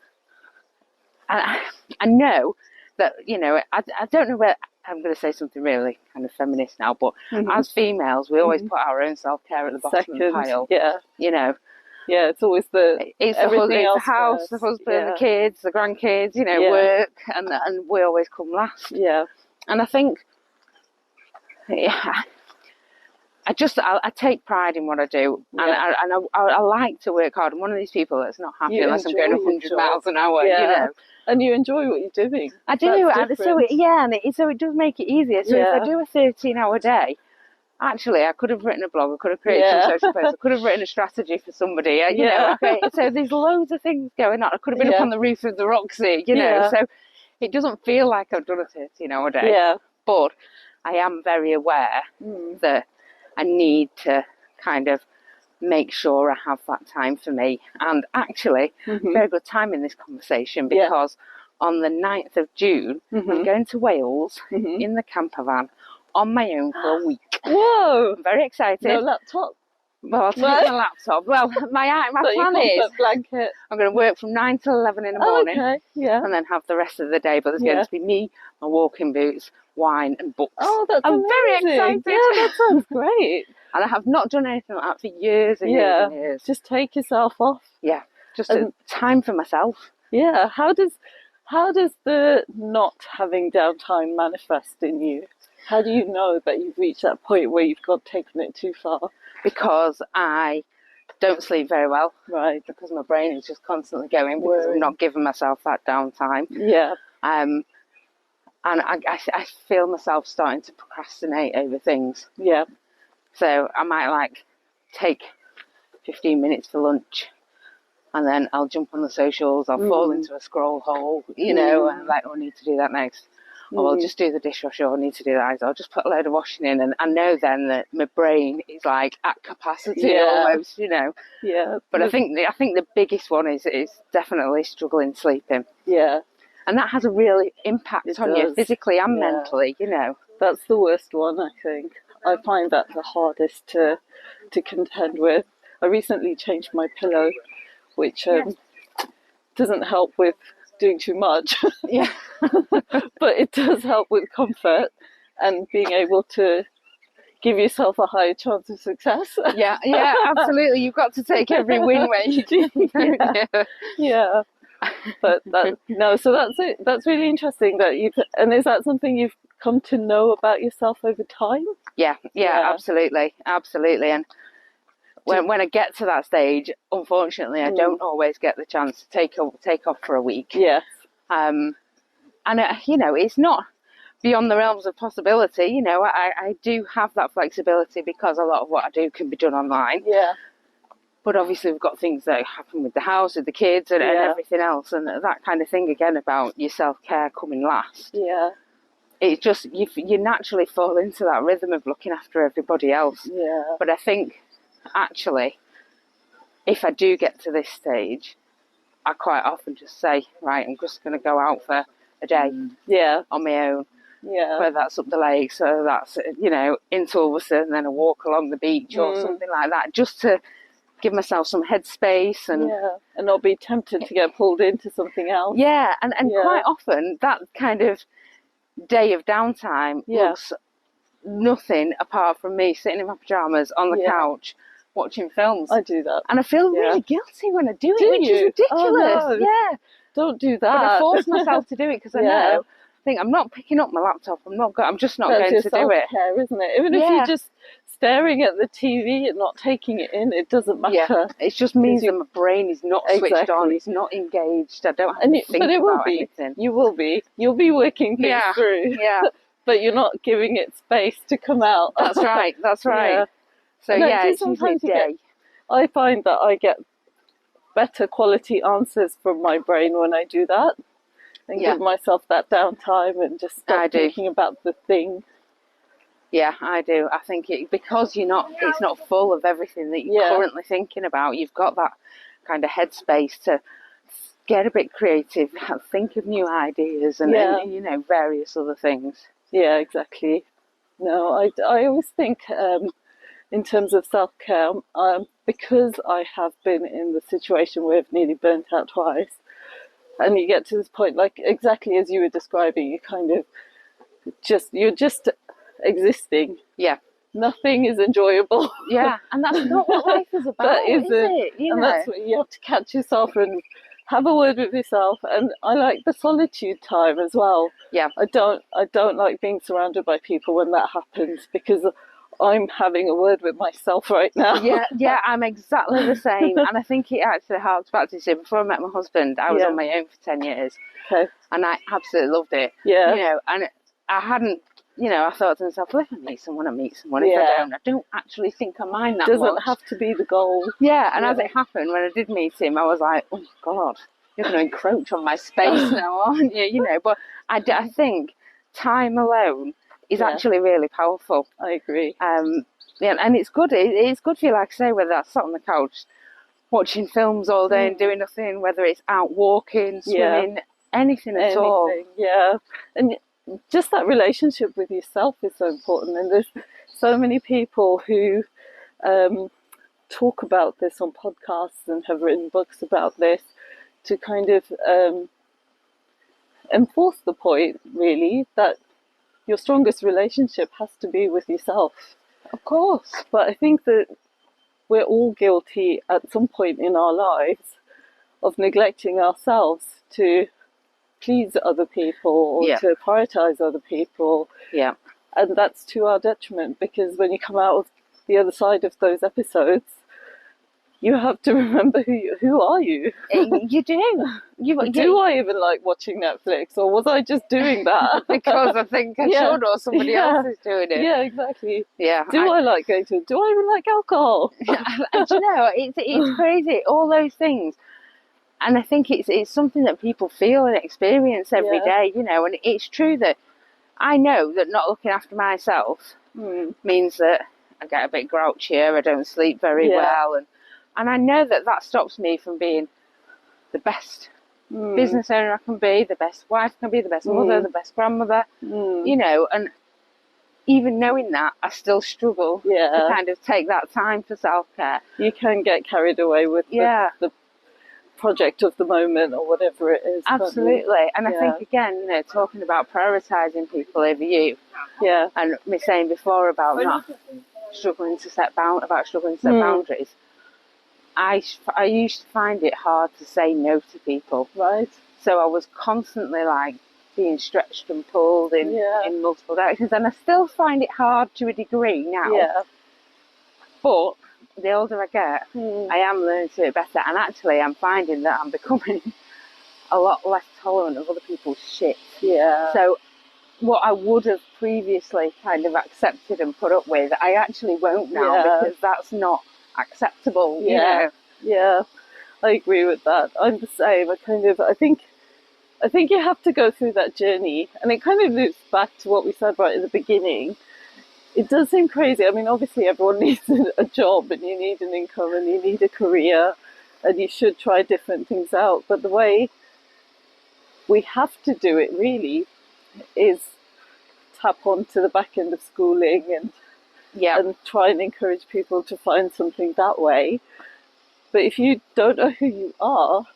I know that, I don't know where, I'm going to say something really kind of feminist now, but as females, we always put our own self-care at the bottom of the pile. Yeah. Yeah, it's always it's the house, the husband, the kids, the grandkids, work, and we always come last. Yeah. And I think, I take pride in what I do, and I like to work hard. I'm one of these people that's not happy unless I'm going 100 miles an hour, And you enjoy what you're doing. I do, so it does make it easier. So if I do a 13-hour day, actually, I could have written a blog, I could have created some social posts, I could have written a strategy for somebody, so there's loads of things going on. I could have been up on the roof of the Roxy, so it doesn't feel like I've done a 13-hour day. Yeah. But I am very aware that I need to kind of make sure I have that time for me. And actually, very good time in this conversation, because on the 9th of June, I'm going to Wales in the camper van on my own for a week. Whoa! I'm very excited. No laptop? Well, I'll take my laptop. Well, my plan is blanket. I'm going to work from 9 till 11 in the morning. Okay. Yeah. And then have the rest of the day. But there's going to be me, my walking boots, wine and books. Oh, that's I'm very excited. Yeah, that sounds great. And I have not done anything like that for years and years and years. Just take yourself off. Yeah, just time for myself. Yeah. How does the not having downtime manifest in you? How do you know that you've reached that point where you've taken it too far? Because I don't sleep very well. Right. Because my brain is just constantly going because I'm not giving myself that downtime. Yeah. And I feel myself starting to procrastinate over things. Yeah. So I might take 15 minutes for lunch, and then I'll jump on the socials, I'll fall into a scroll hole, and I'm like, I need to do that next. Or I'll just do the dishwasher, I need to do that. I'll just put a load of washing in, and I know then that my brain is at capacity almost, Yeah. But I think the biggest one is definitely struggling sleeping. Yeah. And that has a real impact on you physically and mentally, That's the worst one, I think. I find that the hardest to contend with. I recently changed my pillow, which doesn't help with doing too much. Yeah. But it does help with comfort and being able to give yourself a higher chance of success. Yeah, absolutely. You've got to take every win where you do. Yeah. But so that's it. That's really interesting that and is that something you've come to know about yourself over time? Yeah, absolutely. And when I get to that stage, unfortunately, I don't always get the chance to take off for a week. Yes. And it's not beyond the realms of possibility. I do have that flexibility because a lot of what I do can be done online. Yeah. But obviously we've got things that happen with the house, with the kids and everything else. And that kind of thing, again, about your self-care coming last. Yeah. It's just, you naturally fall into that rhythm of looking after everybody else. Yeah. But I think, actually, if I do get to this stage, I quite often just say, right, I'm just going to go out for a day on my own. Yeah. Whether that's up the lake, so that's, into Ulverston, and then a walk along the beach or something like that, just to give myself some headspace and not be tempted to get pulled into something else. Yeah, and quite often that kind of day of downtime looks nothing apart from me sitting in my pajamas on the couch watching films. I do that. And I feel really guilty when I do it, which is ridiculous. Oh, no. Yeah. Don't do that. But I force myself to do it because I know, I think I'm not picking up my laptop. I'm just not going to do it. Self-care, isn't it? Even if you're just staring at the TV and not taking it in, it doesn't matter. Yeah. It just means that my brain is not switched on. It's not engaged. I don't have to think about anything. You will be. You'll be working things through. Yeah. But you're not giving it space to come out. That's right. Yeah. So it's usually a day. I find that I get better quality answers from my brain when I do that and give myself that downtime and just stop thinking about the thing. Yeah, I do. I think because it's not full of everything that you're currently thinking about. You've got that kind of headspace to get a bit creative, think of new ideas and various other things. Yeah, exactly. No, I always think in terms of self-care, because I have been in the situation where I've nearly burnt out twice, and you get to this point, like exactly as you were describing, you kind of you're just existing. Yeah. Nothing is enjoyable. Yeah, and that's not what life is about, is it? That's what you have to catch yourself and have a word with yourself. And I like the solitude time as well. Yeah. I don't like being surrounded by people when that happens because I'm having a word with myself right now. Yeah, I'm exactly the same. And I think it actually harks back to before I met my husband, I was on my own for 10 years. Okay. And I absolutely loved it. Yeah. And I hadn't, I thought to myself, well, if I meet someone, I meet someone. If I don't actually think I mind that much. Doesn't have to be the goal. Yeah, and as it happened, when I did meet him, I was like, oh, God, you're going to encroach on my space now, aren't you? But I think time alone is actually really powerful. I agree. And it's good. It's good for you, like I say, whether that's sat on the couch watching films all day and doing nothing, whether it's out walking, swimming, anything at all. Yeah, and just that relationship with yourself is so important. And there's so many people who talk about this on podcasts and have written books about this to kind of enforce the point, really, that your strongest relationship has to be with yourself. Of course. But I think that we're all guilty at some point in our lives of neglecting ourselves to please other people or to prioritize other people. Yeah. And that's to our detriment, because when you come out of the other side of those episodes, you have to remember who are you? You do. Do I even like watching Netflix, or was I just doing that because I think I should, or somebody else is doing it? Yeah, exactly. Yeah. Do I like going to? Do I even like alcohol? And it's crazy. All those things, and I think it's something that people feel and experience every day. And it's true that I know that not looking after myself means that I get a bit grouchier. I don't sleep very well, and I know that stops me from being the best business owner I can be, the best wife I can be, the best mother, the best grandmother, and even knowing that, I still struggle to kind of take that time for self-care. You can get carried away with the project of the moment or whatever it is. Absolutely. And I think, again, you know, talking about prioritising people over you. Yeah. And me saying before about not struggling to set boundaries. I used to find it hard to say no to people. Right. So I was constantly like being stretched and pulled in multiple directions. And I still find it hard to a degree now. Yeah. But the older I get, I am learning to do it better. And actually, I'm finding that I'm becoming a lot less tolerant of other people's shit. Yeah. So what I would have previously kind of accepted and put up with, I actually won't now because that's not acceptable. You know? Yeah. I agree with that. I'm the same. I think you have to go through that journey, and it kind of loops back to what we said right at the beginning. It does seem crazy. I mean, obviously everyone needs a job, and you need an income, and you need a career, and you should try different things out. But the way we have to do it really is tap onto the back end of schooling and try and encourage people to find something that way. But if you don't know who you are,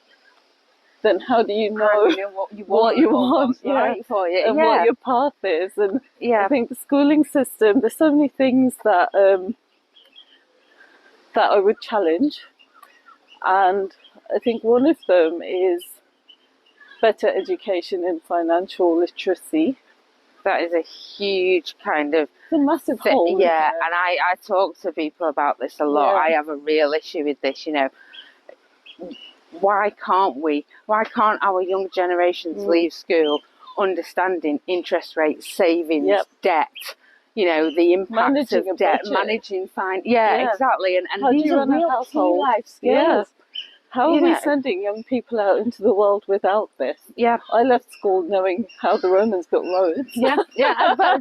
then how do you know what you want right for you, and what your path is? And I think the schooling system, there's so many things that I would challenge, and I think one of them is better education in financial literacy. That is a huge kind of... It's a massive hole. Yeah, and I talk to people about this a lot. I have a real issue with this, you know. Why can't our young generations leave school understanding interest rates, savings, debt, you know, the impact of debt, managing exactly. And these are real key life skills. Yeah. How are we sending young people out into the world without this? Yeah. I left school knowing how the Romans built roads. But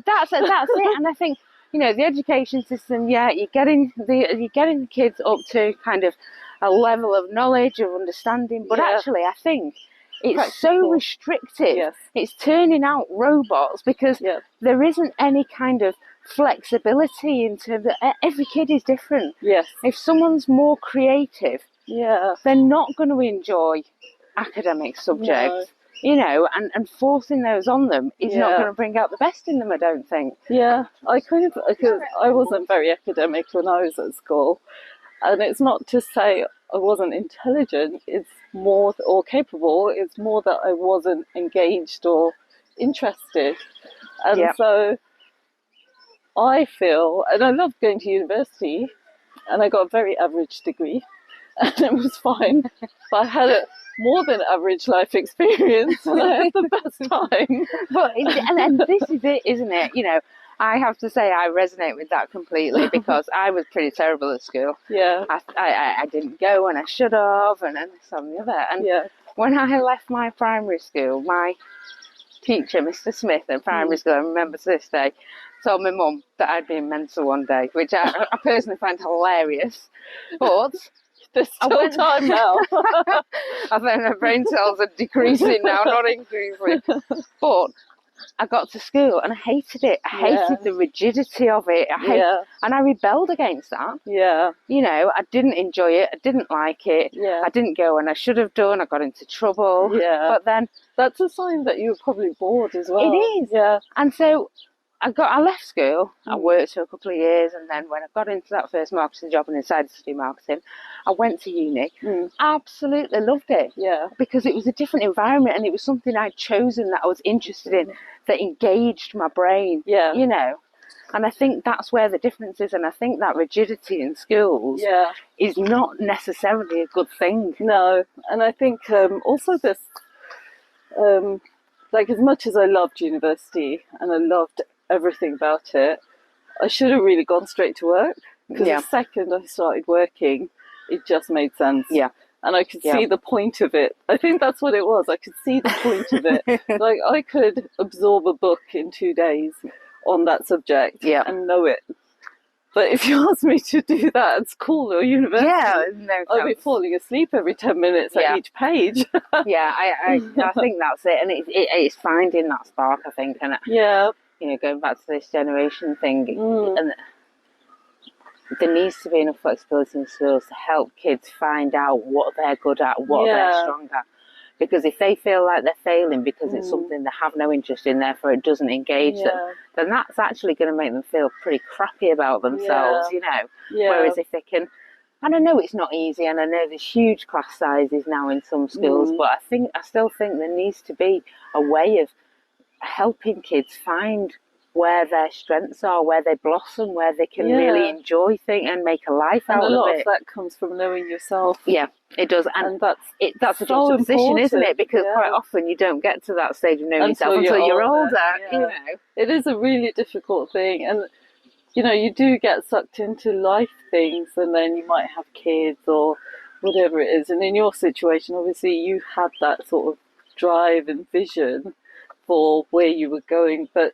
that's it. And I think, you know, the education system, you're getting the kids up to kind of a level of knowledge, of understanding, but actually I think it's so restrictive. Yes. It's turning out robots because there isn't any kind of flexibility in terms of every kid is different. Yes. If someone's more creative, they're not going to enjoy academic subjects. You know, and forcing those on them is not going to bring out the best in them, I don't think. Yeah, I wasn't very academic when I was at school. And it's not to say I wasn't intelligent, it's more, or capable, it's more that I wasn't engaged or interested. And so I feel, and I loved going to university, and I got a very average degree, and it was fine. But I had a more than average life experience, and I had the best time. But and this is it, isn't it? You know, I have to say I resonate with that completely because I was pretty terrible at school. Yeah. I didn't go when I should have, and this and the other. And when I left my primary school, my teacher, Mr. Smith, in primary school, I remember to this day, told my mum that I'd been mental one day, which I personally find hilarious. But there's still time now. I think my brain cells are decreasing now, not increasing. But I got to school and I hated it. I hated the rigidity of it. And I rebelled against that. Yeah. You know, I didn't enjoy it. I didn't like it. Yeah. I didn't go when I should have done. I got into trouble. Yeah. But then that's a sign that you were probably bored as well. It is. Yeah. And so I left school, I worked for a couple of years, and then when I got into that first marketing job and decided to do marketing, I went to uni. Absolutely loved it. Yeah. Because it was a different environment and it was something I'd chosen that I was interested in, that engaged my brain. Yeah. You know. And I think that's where the difference is, and I think that rigidity in schools is not necessarily a good thing. No. And I think also this like, as much as I loved university and I loved everything about it, I should have really gone straight to work, because the second I started working, it just made sense. Yeah. And I could see the point of it. I think that's what it was. I could see the point of it. Like, I could absorb a book in 2 days on that subject and know it. But if you ask me to do that at school or university, I'd be falling asleep every 10 minutes at each page. I think that's it. And it's finding that spark, I think. And going back to this generation thing, and there needs to be enough flexibility in schools to help kids find out what they're good at, what they're strong at. Because if they feel like they're failing because it's something they have no interest in, therefore it doesn't engage them, then that's actually going to make them feel pretty crappy about themselves, Whereas if they can, and I know it's not easy, and I know there's huge class sizes now in some schools, but I still think there needs to be a way of helping kids find where their strengths are, where they blossom, where they can really enjoy things and make a life out of it. And a lot of that comes from knowing yourself. Yeah, it does. And that's a so juxtaposition, isn't it? Because quite often you don't get to that stage of knowing yourself until you're older. It is a really difficult thing. And, you do get sucked into life things, and then you might have kids or whatever it is. And in your situation, obviously, you had that sort of drive and vision for where you were going, but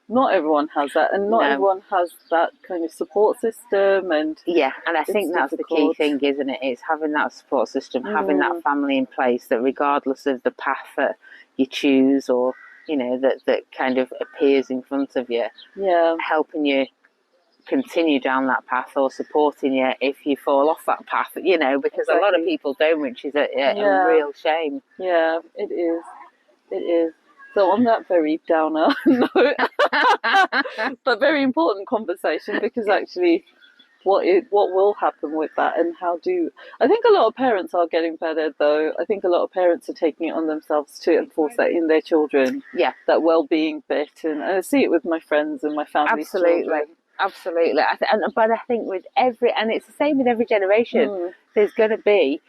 not everyone has that, and not everyone has that kind of support system. And I think that's the key thing, isn't it? It's having that support system, having that family in place, that regardless of the path that you choose, or that kind of appears in front of you, helping you continue down that path, or supporting you if you fall off that path, because a lot of people don't, which is a real shame. Yeah, it is. So on that very downer note, but very important conversation, because actually what will happen with that, and I think a lot of parents are getting better, though. I think a lot of parents are taking it on themselves to enforce that in their children. Yeah. That well-being bit, and I see it with my friends and my family. Absolutely. But I think with and it's the same with every generation, there's going to be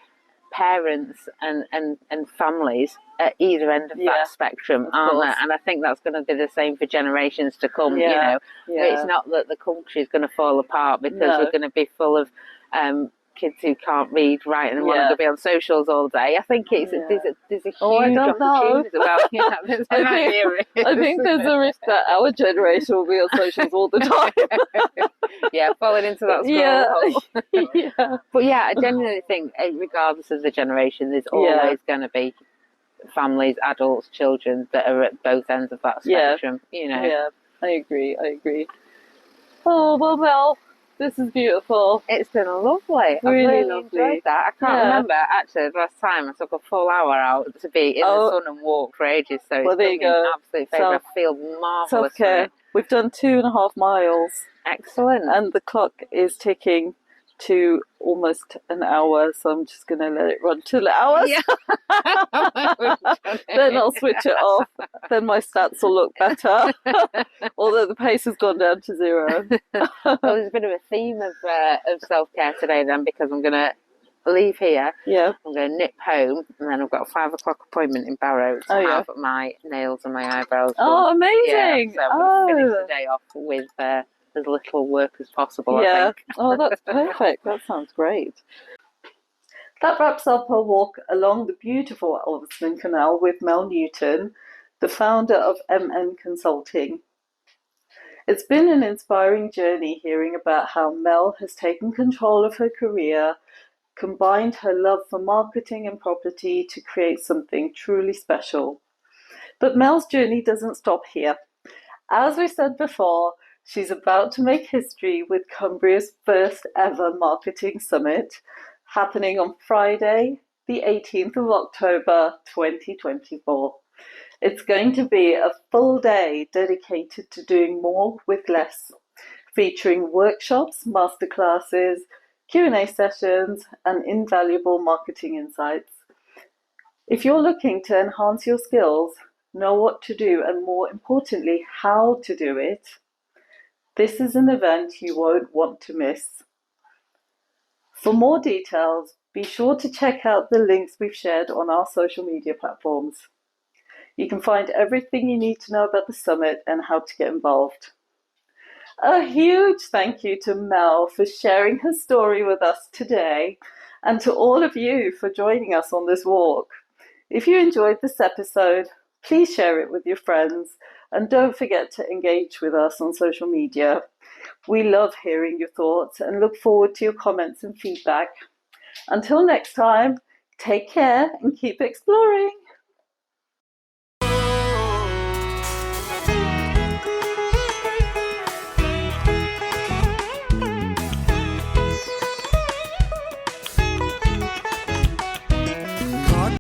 parents and families at either end of that spectrum, aren't there? And I think that's going to be the same for generations to come. It's not that the country is going to fall apart because we're going to be full of kids who can't read, write, and want to be on socials all day. I think there's a huge opportunity. I think there's a risk that our generation will be on socials all the time. Falling into that hole. But I genuinely think, regardless of the generation, there's always going to be families, adults, children that are at both ends of that spectrum. I agree. Oh, well, Mel, this is beautiful. It's been lovely. Really lovely. Enjoyed that. I can't remember, actually, the last time I took a full hour out to be in the sun and walk for ages. So it's been an absolute favourite. I feel marvellous. Self-care. We've done 2.5 miles. Excellent. And the clock is ticking to almost an hour, so I'm just going to let it run 2 hours. Then I'll switch it off. Then my stats will look better. Although the pace has gone down to 0. Well, there's a bit of a theme of self-care today then, because I'm going to leave here. I'm going to nip home, and then I've got a 5 o'clock appointment in Barrow to have my nails and my eyebrows done. Oh, amazing. So I'm going to finish the day off with as little work as possible, I think. Oh, that's perfect. That sounds great. That wraps up our walk along the beautiful Ulverston Canal with Mel Newton, the founder of MN Consulting. It's been an inspiring journey hearing about how Mel has taken control of her career, combined her love for marketing and property to create something truly special. But Mel's journey doesn't stop here. As we said before, she's about to make history with Cumbria's first ever marketing summit, happening on Friday, the 18th of October, 2024. It's going to be a full day dedicated to doing more with less, featuring workshops, masterclasses, Q&A sessions, and invaluable marketing insights. If you're looking to enhance your skills, know what to do, and more importantly, how to do it, this is an event you won't want to miss. For more details, be sure to check out the links we've shared on our social media platforms. You can find everything you need to know about the summit and how to get involved. A huge thank you to Mel for sharing her story with us today, and to all of you for joining us on this walk. If you enjoyed this episode, please share it with your friends, and don't forget to engage with us on social media. We love hearing your thoughts and look forward to your comments and feedback. Until next time, take care and keep exploring.